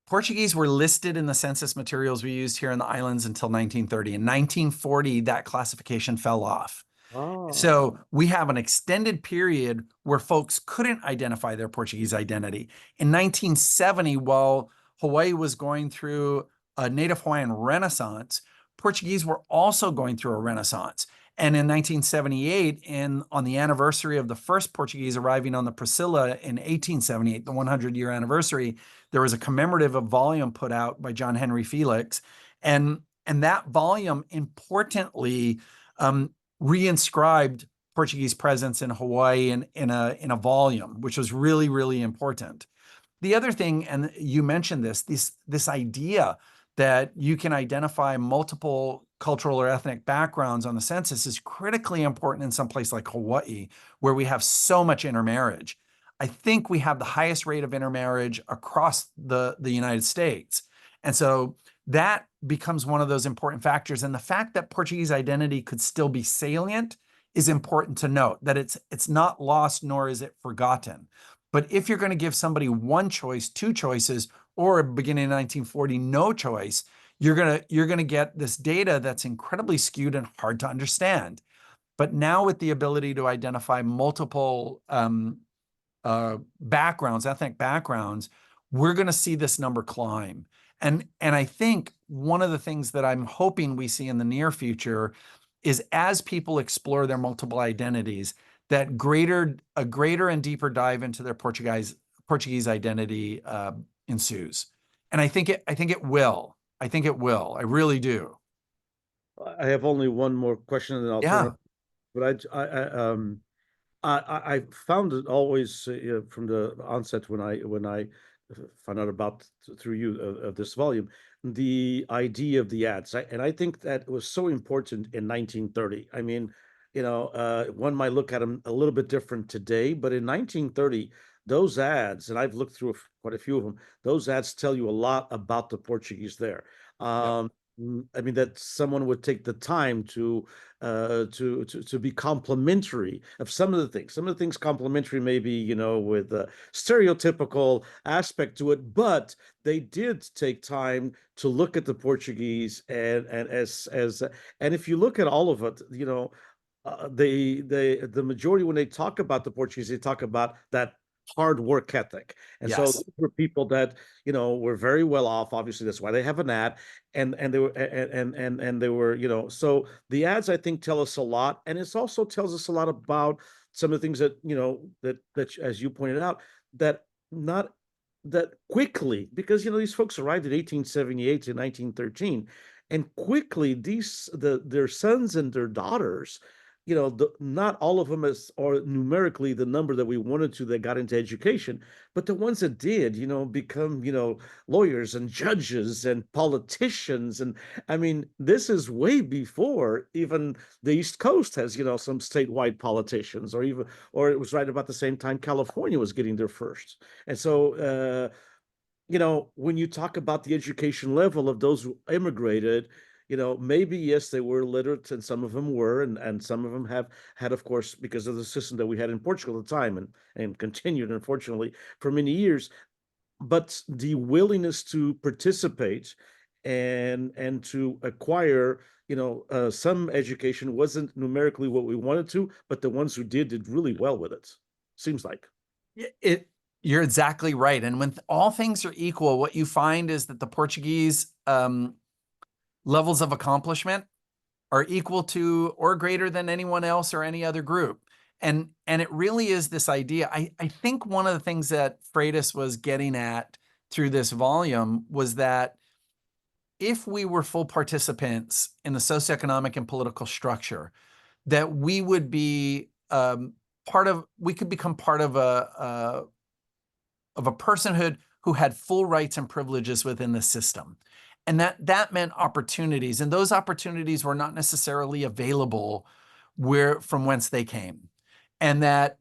Portuguese were listed in the census materials we used here in the islands until 1930. In 1940, that classification fell off. Oh, So we have an extended period where folks couldn't identify their Portuguese identity. In 1970, while Hawaii was going through a Native Hawaiian renaissance, Portuguese were also going through a renaissance. And in 1978, on the anniversary of the first Portuguese arriving on the Priscilla in 1878, the 100-year anniversary, there was a commemorative volume put out by John Henry Felix. And that volume, importantly, reinscribed Portuguese presence in Hawaii in a volume, which was really, really important. The other thing, and you mentioned this idea that you can identify multiple cultural or ethnic backgrounds on the census is critically important in some place like Hawaii, where we have so much intermarriage. I think we have the highest rate of intermarriage across the United States. And so that becomes one of those important factors. And the fact that Portuguese identity could still be salient is important to note, that it's not lost nor is it forgotten. But if you're going to give somebody one choice, two choices, or beginning in 1940, no choice, you're going to get this data that's incredibly skewed and hard to understand. But now with the ability to identify multiple backgrounds, ethnic backgrounds, we're going to see this number climb. And I think one of the things that I'm hoping we see in the near future is, as people explore their multiple identities, that a greater and deeper dive into their Portuguese identity ensues. And I think it will. I think it will. I really do. I have only one more question, and then I'll turn Yeah. it. But I found it always from the onset when I found out about through you this volume, the idea of the ads. And I think that was so important in 1930. I mean, one might look at them a little bit different today, but in 1930, those ads, and I've looked through quite a few of them, those ads tell you a lot about the Portuguese there. Yep. I mean, that someone would take the time to be complimentary of some of the things. Some of the things complimentary, maybe, with a stereotypical aspect to it, but they did take time to look at the Portuguese, and if you look at all of it, the majority, when they talk about the Portuguese, they talk about that hard work ethic. And so Yes. these were people that, were very well off. Obviously, that's why they have an ad. And they were and they were, so the ads, I think, tell us a lot. And it also tells us a lot about some of the things that, that as you pointed out, that not that quickly, because these folks arrived in 1878 to 1913, and quickly their sons and their daughters, not all of them are numerically the number that we wanted to that got into education, but the ones that did, become, lawyers and judges and politicians. And I mean, this is way before even the East Coast has, some statewide politicians, or it was right about the same time California was getting their first. And so, when you talk about the education level of those who immigrated, maybe, yes, they were literate, and some of them were, and some of them have had, of course, because of the system that we had in Portugal at the time, and continued, unfortunately, for many years. But the willingness to participate and to acquire, some education wasn't numerically what we wanted to, but the ones who did really well with it, seems like. You're exactly right. And when all things are equal, what you find is that the Portuguese levels of accomplishment are equal to or greater than anyone else or any other group. And it really is this idea. I think one of the things that Freitas was getting at through this volume was that if we were full participants in the socioeconomic and political structure, that we would be we could become part of a personhood who had full rights and privileges within the system. And that meant opportunities, and those opportunities were not necessarily available from whence they came. And that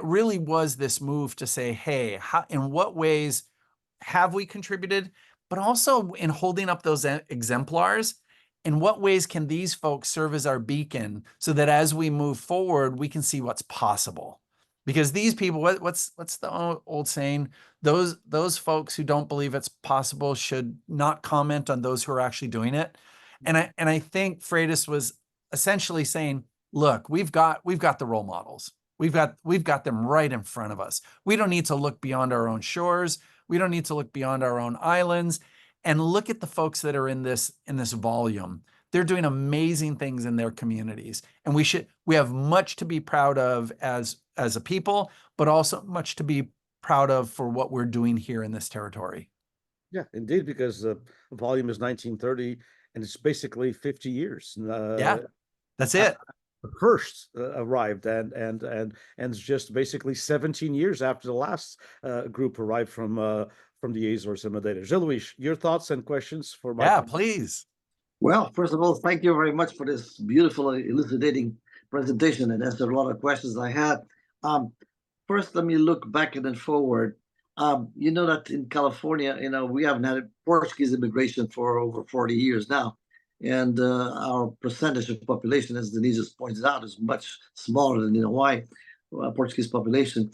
really was this move to say, hey, in what ways have we contributed? But also, in holding up those exemplars, in what ways can these folks serve as our beacon so that as we move forward, we can see what's possible? because these people, what's the old saying? Those folks who don't believe it's possible should not comment on those who are actually doing it. And I think Freitas was essentially saying, look, we've got the role models. We've got them right in front of us. We don't need to look beyond our own shores. We don't need to look beyond our own islands, and look at the folks that are in this volume. They're doing amazing things in their communities, and we have much to be proud of as a people, but also much to be proud of for what we're doing here in this territory. Yeah, indeed, because the volume is 1930, and it's basically 50 years. Yeah, that's it. The first arrived, and it's just basically 17 years after the last group arrived from the Azores and Madeira. Jean-Louis, your thoughts and questions for my Yeah, please. Well, first of all, thank you very much for this beautiful, elucidating presentation, and answered a lot of questions I had. First, let me look back and then forward. You know that in California, we haven't had Portuguese immigration for over 40 years now. And our percentage of population, as Denise just pointed out, is much smaller than in Hawaii, Portuguese population.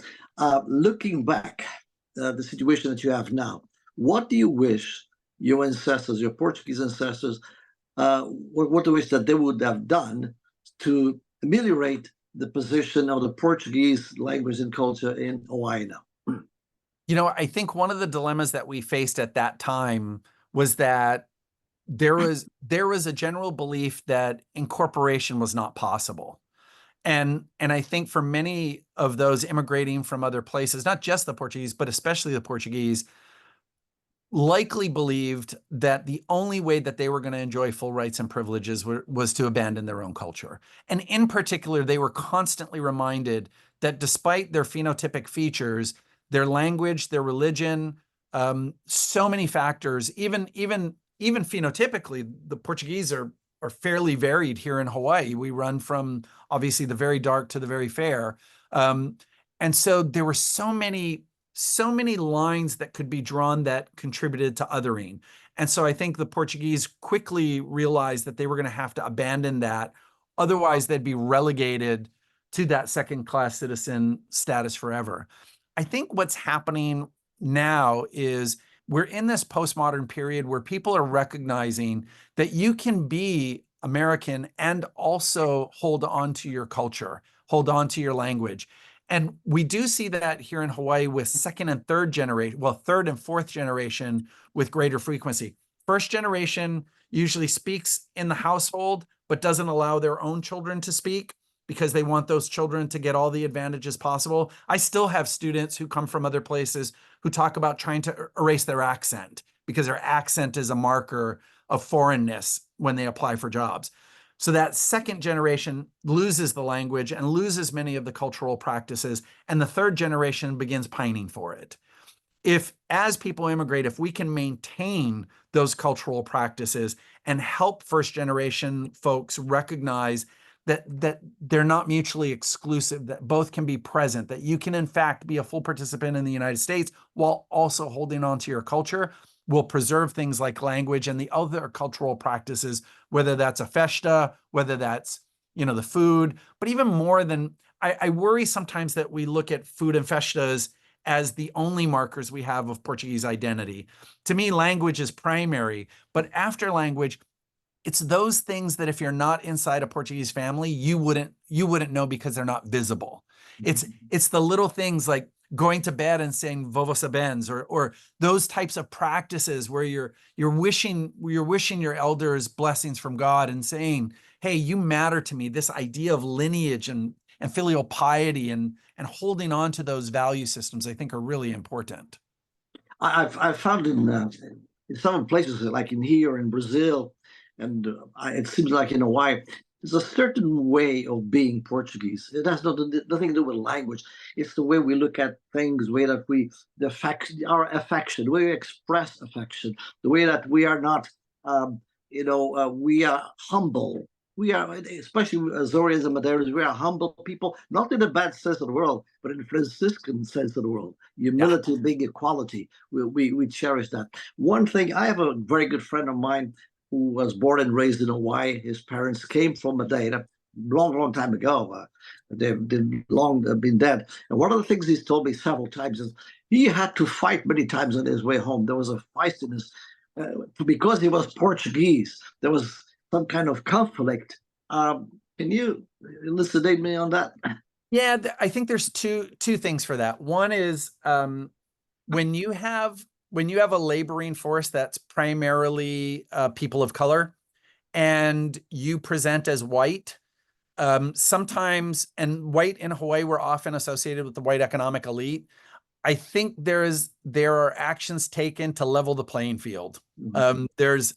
Looking back, the situation that you have now, what do you wish your ancestors, your Portuguese ancestors, what do you wish that they would have done to ameliorate the position of the Portuguese language and culture in Hawaii now? I think one of the dilemmas that we faced at that time was that there was a general belief that incorporation was not possible. And I think for many of those immigrating from other places, not just the Portuguese, but especially the Portuguese, likely believed that the only way that they were going to enjoy full rights and privileges was to abandon their own culture. And in particular, they were constantly reminded that despite their phenotypic features, their language, their religion, so many factors, even phenotypically, the Portuguese are fairly varied here in Hawaii. We run from obviously the very dark to the very fair. And so there were so many lines that could be drawn that contributed to othering. And so I think the Portuguese quickly realized that they were going to have to abandon that. Otherwise, they'd be relegated to that second-class citizen status forever. I think what's happening now is we're in this postmodern period where people are recognizing that you can be American and also hold on to your culture, hold on to your language. And we do see that here in Hawaii with second and third generation, well, third and fourth generation with greater frequency. First generation usually speaks in the household, but doesn't allow their own children to speak because they want those children to get all the advantages possible. I still have students who come from other places who talk about trying to erase their accent because their accent is a marker of foreignness when they apply for jobs. So that second generation loses the language and loses many of the cultural practices, and the third generation begins pining for it. If, as people immigrate, if we can maintain those cultural practices and help first generation folks recognize that they're not mutually exclusive, that both can be present, that you can in fact be a full participant in the United States while also holding on to your culture, will preserve things like language and the other cultural practices, whether that's a festa, whether that's, the food, but even more than, I worry sometimes that we look at food and festas as the only markers we have of Portuguese identity. To me, language is primary, but after language, it's those things that if you're not inside a Portuguese family, you wouldn't know because they're not visible. It's the little things like going to bed and saying "Vovô sabens" or those types of practices where you're wishing your elders blessings from God and saying, "Hey, you matter to me." This idea of lineage and filial piety and holding on to those value systems, I think, are really important. I've found in some places like in here or in Brazil, and it seems like in Hawaii, there's a certain way of being Portuguese. It has nothing to do with language. It's the way we look at things, the way that our affection, the way we express affection, the way that we are not, we are humble. We are, especially Azoreans and Madeiras, we are humble people, not in a bad sense of the world, but in a Franciscan sense of the world. Humility, yeah. Being equality. We cherish that. One thing, I have a very good friend of mine who was born and raised in Hawaii. His parents came from Madeira, long time ago. They've long been dead. And one of the things he's told me several times is he had to fight many times on his way home. There was a feistiness because he was Portuguese. There was some kind of conflict. Can you elucidate me on that? Yeah, I think there's two things for that. One is when you have a laboring force that's primarily people of color, and you present as white, sometimes, and white in Hawaii were often associated with the white economic elite. I think there are actions taken to level the playing field. There's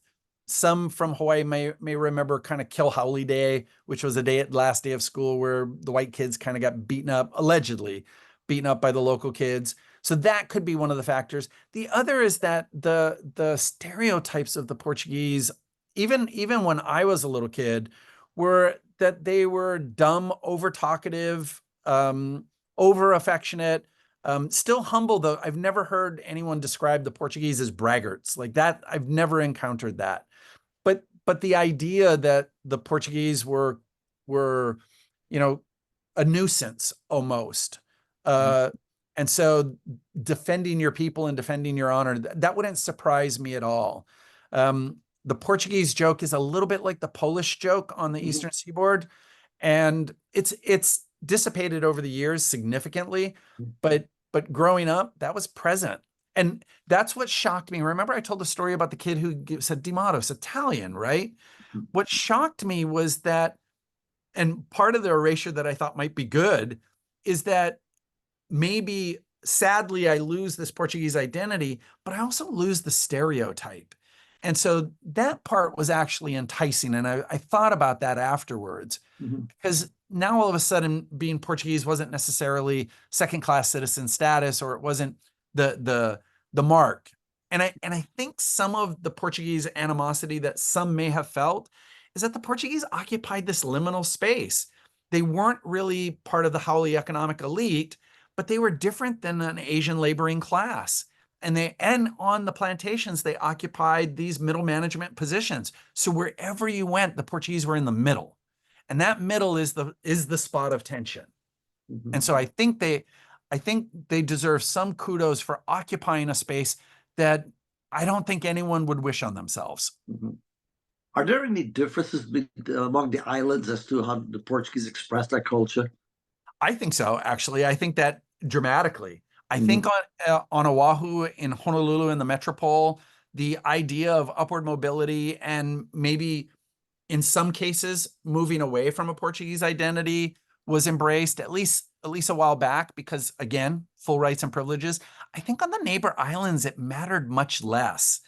some from Hawaii may remember kind of Kill Howley Day, which was last day of school where the white kids kind of got beaten up, allegedly beaten up by the local kids. So that could be one of the factors. The other is that the stereotypes of the Portuguese, even when I was a little kid, were that they were dumb, over talkative, over affectionate, still humble, though. I've never heard anyone describe the Portuguese as braggarts like that. I've never encountered that. But the idea that the Portuguese were a nuisance almost. And so defending your people and defending your honor, that wouldn't surprise me at all. The Portuguese joke is a little bit like the Polish joke on the Eastern Seaboard, and it's dissipated over the years significantly, but growing up, that was present. And that's what shocked me. Remember, I told the story about the kid who said Demattos, Italian, right? What shocked me was that, and part of the erasure that I thought might be good, is that maybe, sadly, I lose this Portuguese identity, but I also lose the stereotype. And so that part was actually enticing. And I thought about that afterwards, because now all of a sudden being Portuguese wasn't necessarily second-class citizen status, or it wasn't the mark. And I think some of the Portuguese animosity that some may have felt is that the Portuguese occupied this liminal space. They weren't really part of the Haole economic elite, but they were different than an Asian laboring class. And on the plantations, they occupied these middle management positions. So wherever you went, the Portuguese were in the middle. And that middle is the spot of tension. And so I think they deserve some kudos for occupying a space that I don't think anyone would wish on themselves. Are there any differences among the islands as to how the Portuguese express their culture? I think so, actually. I think that dramatically. I think on Oahu, in Honolulu, in the metropole, the idea of upward mobility and maybe in some cases moving away from a Portuguese identity was embraced, at least a while back, because again, full rights and privileges. I think on the neighbor islands, it mattered much less.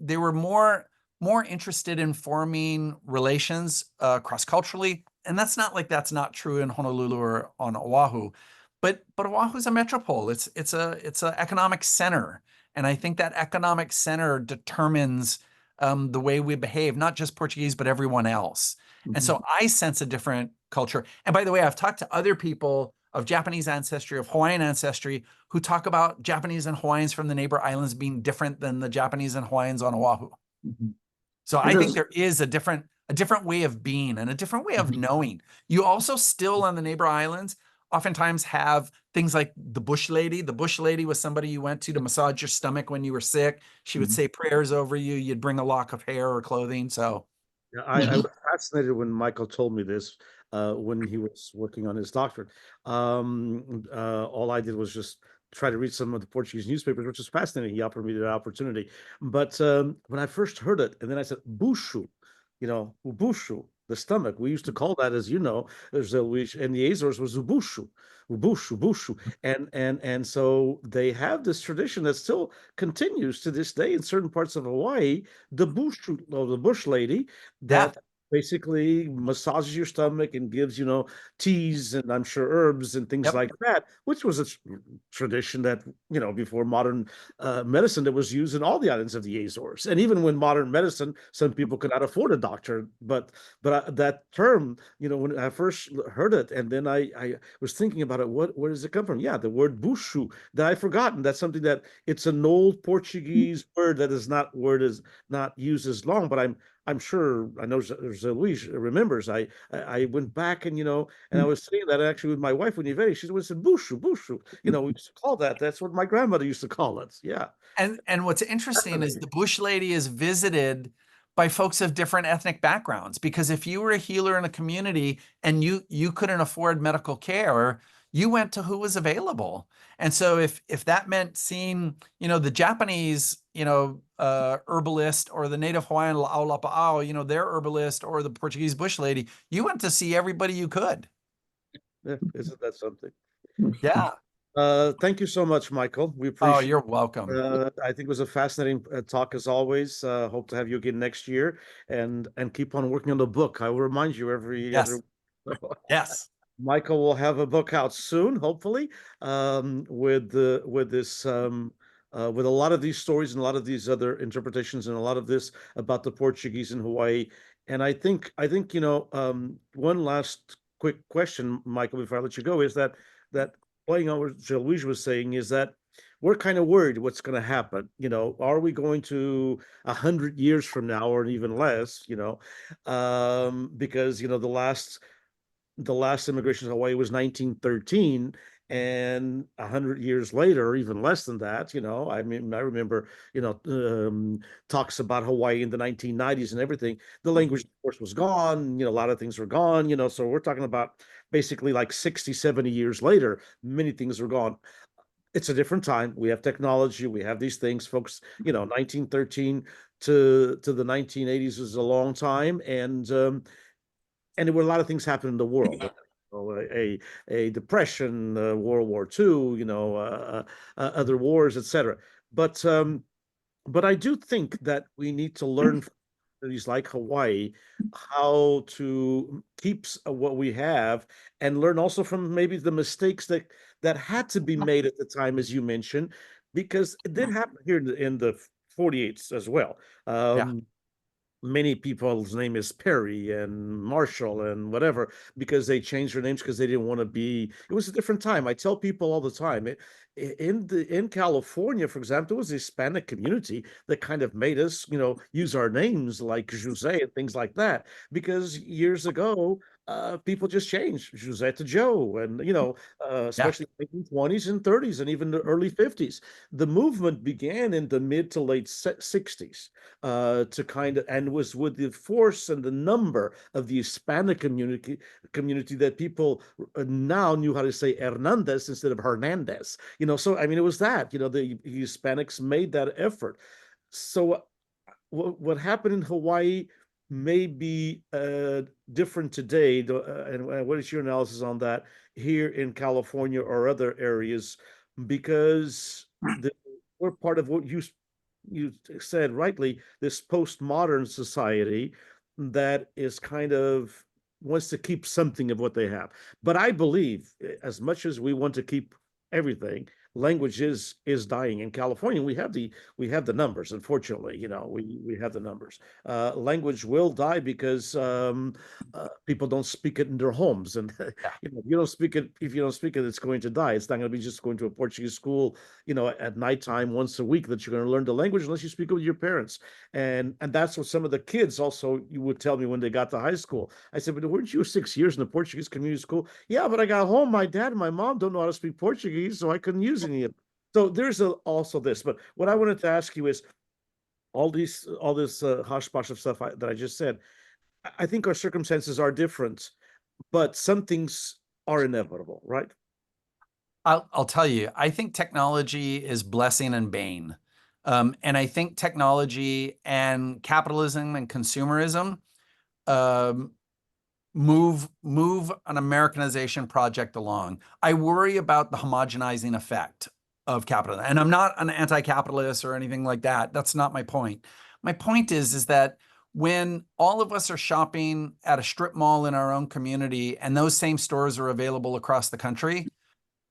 They were more interested in forming relations cross-culturally. And that's not true in Honolulu or on Oahu. But Oahu's a metropole. It's an economic center. And I think that economic center determines the way we behave, not just Portuguese, but everyone else. And so I sense a different culture. And by the way, I've talked to other people of Japanese ancestry, of Hawaiian ancestry, who talk about Japanese and Hawaiians from the neighbor islands being different than the Japanese and Hawaiians on Oahu. So I think there is a different way of being and a different way of knowing. You also still on the neighbor islands oftentimes have things like the bush lady. The bush lady was somebody you went to massage your stomach when you were sick. She would say prayers over you. You'd bring a lock of hair or clothing. So yeah, I was fascinated when Michael told me this when he was working on his doctorate. All I did was just try to read some of the Portuguese newspapers, which is fascinating. He offered me the opportunity. But when I first heard it, and then I said, bucho, ubushu, the stomach. We used to call that, as you know, in the Azores was ubushu, ubushu. And so they have this tradition that still continues to this day in certain parts of Hawaii, the bushu, or the bush lady, that basically massages your stomach and gives, teas and I'm sure herbs and things like that, which was a tradition that, before modern medicine, that was used in all the islands of the Azores. And even when modern medicine, some people could not afford a doctor. But that term, when I first heard it, and then I was thinking about it, where does it come from? Yeah, the word bushu, that I've forgotten. That's something that it's an old Portuguese word that is not used as long, but I'm sure I know Luis remembers. I went back and and I was saying that actually with my wife when you very she always said bushu bushu. We used to call that. That's what my grandmother used to call it. Yeah. And what's interesting is the bush lady is visited by folks of different ethnic backgrounds, because if you were a healer in a community and you couldn't afford medical care, you went to who was available. And so if that meant seeing, the Japanese, herbalist, or the native Hawaiian La'aulapa'au, their herbalist, or the Portuguese bush lady, you went to see everybody you could. Yeah, isn't that something? Yeah. Thank you so much, Michael. We Oh, appreciate you're welcome. I think it was a fascinating talk as always. Hope to have you again next year and keep on working on the book. I will remind you every Yes. Yes. Michael will have a book out soon, hopefully, with this with a lot of these stories and a lot of these other interpretations and a lot of this about the Portuguese in Hawaii. And I think one last quick question, Michael, before I let you go, is that playing on what Luigi was saying is that we're kind of worried what's going to happen. Are we going to 100 years from now or even less? Because the last immigration to Hawaii was 1913, and 100 years later, or even less than that, I mean, I remember, talks about Hawaii in the 1990s and everything. The language, of course, was gone. A lot of things were gone. So we're talking about basically like 60, 70 years later, many things were gone. It's a different time. We have technology. We have these things, folks. 1913 to the 1980s is a long time, and there were a lot of things happening in the world. A depression, World War II, other wars, etc. But but I do think that we need to learn from countries like Hawaii how to keep what we have, and learn also from maybe the mistakes that had to be made at the time, as you mentioned, because it did happen here in the 48s as well. Yeah. Many people's name is Perry and Marshall and whatever because they changed their names because they didn't want to be. It was a different time. I tell people all the time. In California, for example, it was the Hispanic community that kind of made us, use our names like Jose and things like that. Because years ago, people just changed Jose to Joe, and Yeah. especially in the 20s and 30s and even the early 50s. The movement began in the mid to late 60s to kind of, and was with the force and the number of the Hispanic community that people now knew how to say Hernandez instead of Hernandez. So I mean, it was that the Hispanics made that effort. So what happened in Hawaii may be different today. And what is your analysis on that here in California or other areas? Because we're part of what you said rightly, this postmodern society that is kind of wants to keep something of what they have. But I believe, as much as we want to keep everything, language is dying in California. We have the numbers. Unfortunately, we have the numbers. Language will die because people don't speak it in their homes, and Yeah. if you don't speak it, it's going to die. It's not going to be just going to a Portuguese school, at nighttime once a week that you're going to learn the language unless you speak it with your parents. And that's what some of the kids also you would tell me when they got to high school. I said, but weren't you 6 years in the Portuguese community school? Yeah, but I got home. My dad and my mom don't know how to speak Portuguese, so I couldn't use any of it. So there's also this. But what I wanted to ask you is all this hosh-posh of stuff that I just said. I think our circumstances are different, but some things are inevitable, right? I'll tell you, I think technology is blessing and bane. And I think technology and capitalism and consumerism move an Americanization project along. I worry about the homogenizing effect of capitalism. And I'm not an anti-capitalist or anything like that. That's not my point. My point is that when all of us are shopping at a strip mall in our own community and those same stores are available across the country,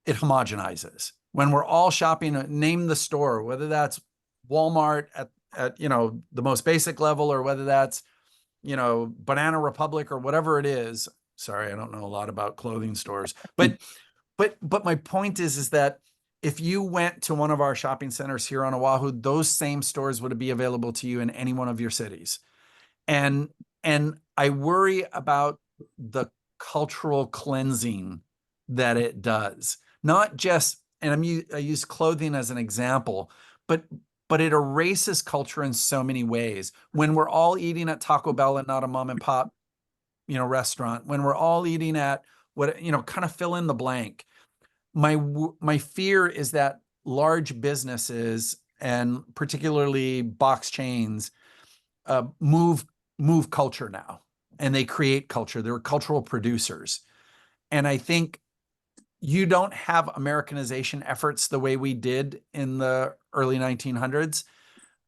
it homogenizes. When we're all shopping, name the store, whether that's Walmart at the most basic level, or whether that's Banana Republic or whatever it is. Sorry, I don't know a lot about clothing stores, but my point is that if you went to one of our shopping centers here on Oahu, those same stores would be available to you in any one of your cities. And I worry about the cultural cleansing that it does. Not just, and I use clothing as an example, but it erases culture in so many ways. When we're all eating at Taco Bell and not a mom and pop, restaurant, when we're all eating at what, kind of fill in the blank. My fear is that large businesses, and particularly box chains, move culture now, and they create culture. They're cultural producers. And I think you don't have Americanization efforts the way we did in the early 1900s,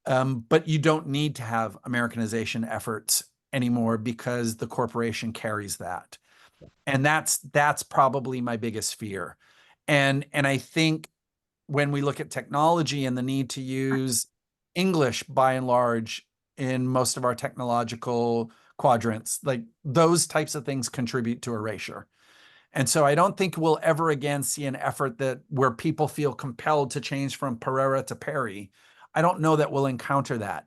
but you don't need to have Americanization efforts anymore because the corporation carries that. And that's probably my biggest fear. And I think when we look at technology and the need to use English by and large in most of our technological quadrants, like those types of things contribute to erasure. And so I don't think we'll ever again see an effort where people feel compelled to change from Pereira to Perry. I don't know that we'll encounter that.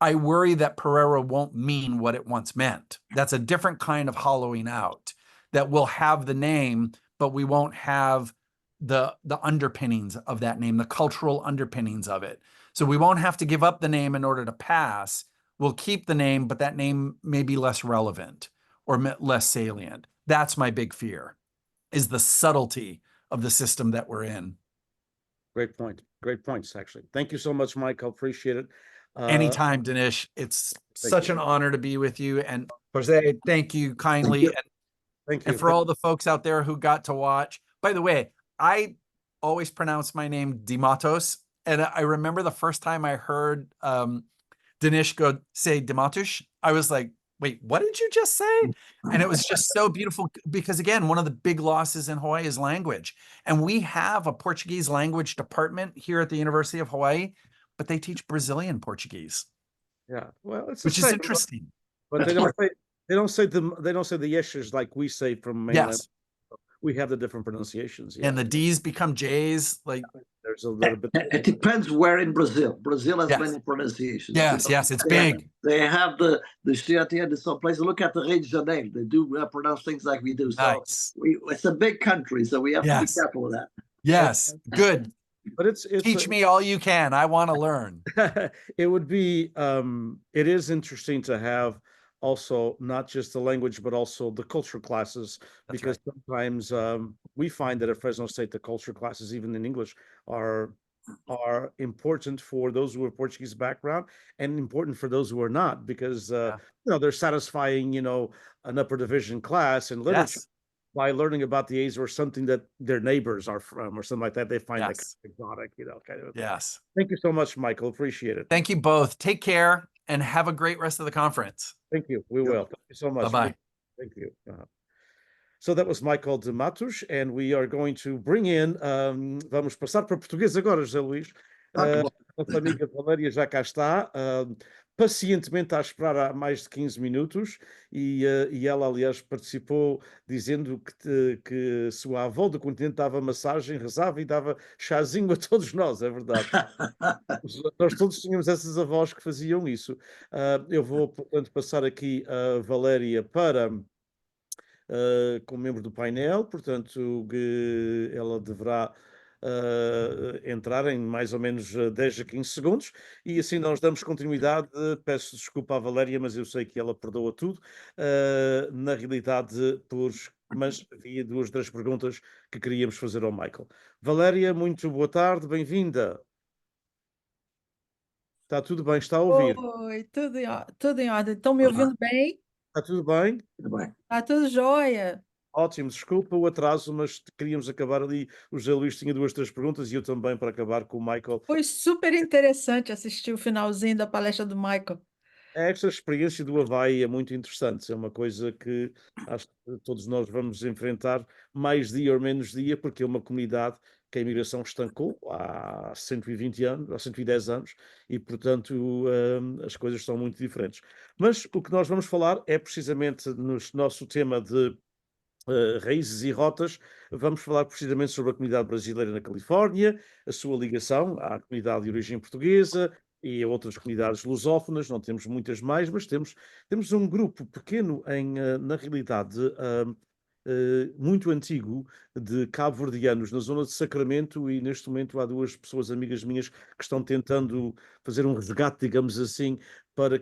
I worry that Pereira won't mean what it once meant. That's a different kind of hollowing out, that we'll have the name, but we won't have the underpinnings of that name, the cultural underpinnings of it. So we won't have to give up the name in order to pass. We'll keep the name, but that name may be less relevant or less salient. That's my big fear, is the subtlety of the system that we're in. Great point. Great points, actually. Thank you so much, Mike. I appreciate it. Anytime, Dinesh. It's such an honor to be with you. And Jose, thank you kindly. Thank you. And for all the folks out there who got to watch, by the way, I always pronounce my name Demattos. And I remember the first time I heard Dinesh say Demattos, I was like, wait, what did you just say? And it was just so beautiful because, again, one of the big losses in Hawaii is language. And we have a Portuguese language department here at the University of Hawaii, but they teach Brazilian Portuguese. Yeah, well, it's which is interesting. But they don't say the yeshes like we say from mainland. Yes. We have the different pronunciations. Yeah. And the D's become J's. Like there's a little bit. It depends where in Brazil. Brazil has many pronunciations. Yes, it's big. They have the Chiatia in some places. Look at the Rio de Janeiro. They do pronounce things like we do. So it's a big country, so we have to be careful with that. Yes, good. But it's teach me all you can. I want to learn. It would be it is interesting to have also not just the language but also the culture classes. That's because sometimes we find that at Fresno State the culture classes, even in English, are important for those who are Portuguese background and important for those who are not, because they're satisfying an upper division class in literature. By learning about the A's or something that their neighbors are from or something like that, they find that kind of exotic, kind of. Yes. Thank you so much, Michael. Appreciate it. Thank you both. Take care and have a great rest of the conference. Thank you. We will. Thank you so much. Bye-bye. Thank you. So that was Michael Demattos, and we are going to bring in, vamos passar para português agora, José Luís. A amiga Valéria já cá está, pacientemente a esperar há mais de 15 minutos, e ela, aliás, participou dizendo que sua avó do continente dava massagem, rezava e dava chazinho a todos nós, é verdade. Nós todos tínhamos essas avós que faziam isso. Eu vou, portanto, passar aqui a Valéria para... como membro do painel, portanto, ela deverá entrar em mais ou menos 10 a 15 segundos, e assim nós damos continuidade. Peço desculpa à Valéria, mas eu sei que ela perdoa tudo. Na realidade, mas havia 2 ou 3 perguntas que queríamos fazer ao Michael. Valéria, muito boa tarde, bem-vinda. Está tudo bem? Está a ouvir? Oi, tudo em ordem. Estão me ouvindo bem? Está tudo bem? Tudo bem. Está tudo jóia. Ótimo, desculpa o atraso, mas queríamos acabar ali. O José Luís tinha 2 ou 3 perguntas e eu também, para acabar com o Michael. Foi super interessante assistir o finalzinho da palestra do Michael. Esta experiência do Hawai'i é muito interessante. É uma coisa que acho que todos nós vamos enfrentar mais dia ou menos dia, porque é uma comunidade que a imigração estancou há 120 anos, há 110 anos, e, portanto, as coisas são muito diferentes. Mas o que nós vamos falar é precisamente no nosso tema de raízes e rotas. Vamos falar precisamente sobre a comunidade brasileira na Califórnia, a sua ligação à comunidade de origem portuguesa, e a outras comunidades lusófonas, não temos muitas mais, mas temos um grupo pequeno na realidade, muito antigo de cabo-verdianos na zona de Sacramento, e neste momento há duas pessoas amigas minhas que estão tentando fazer um resgate, digamos assim, para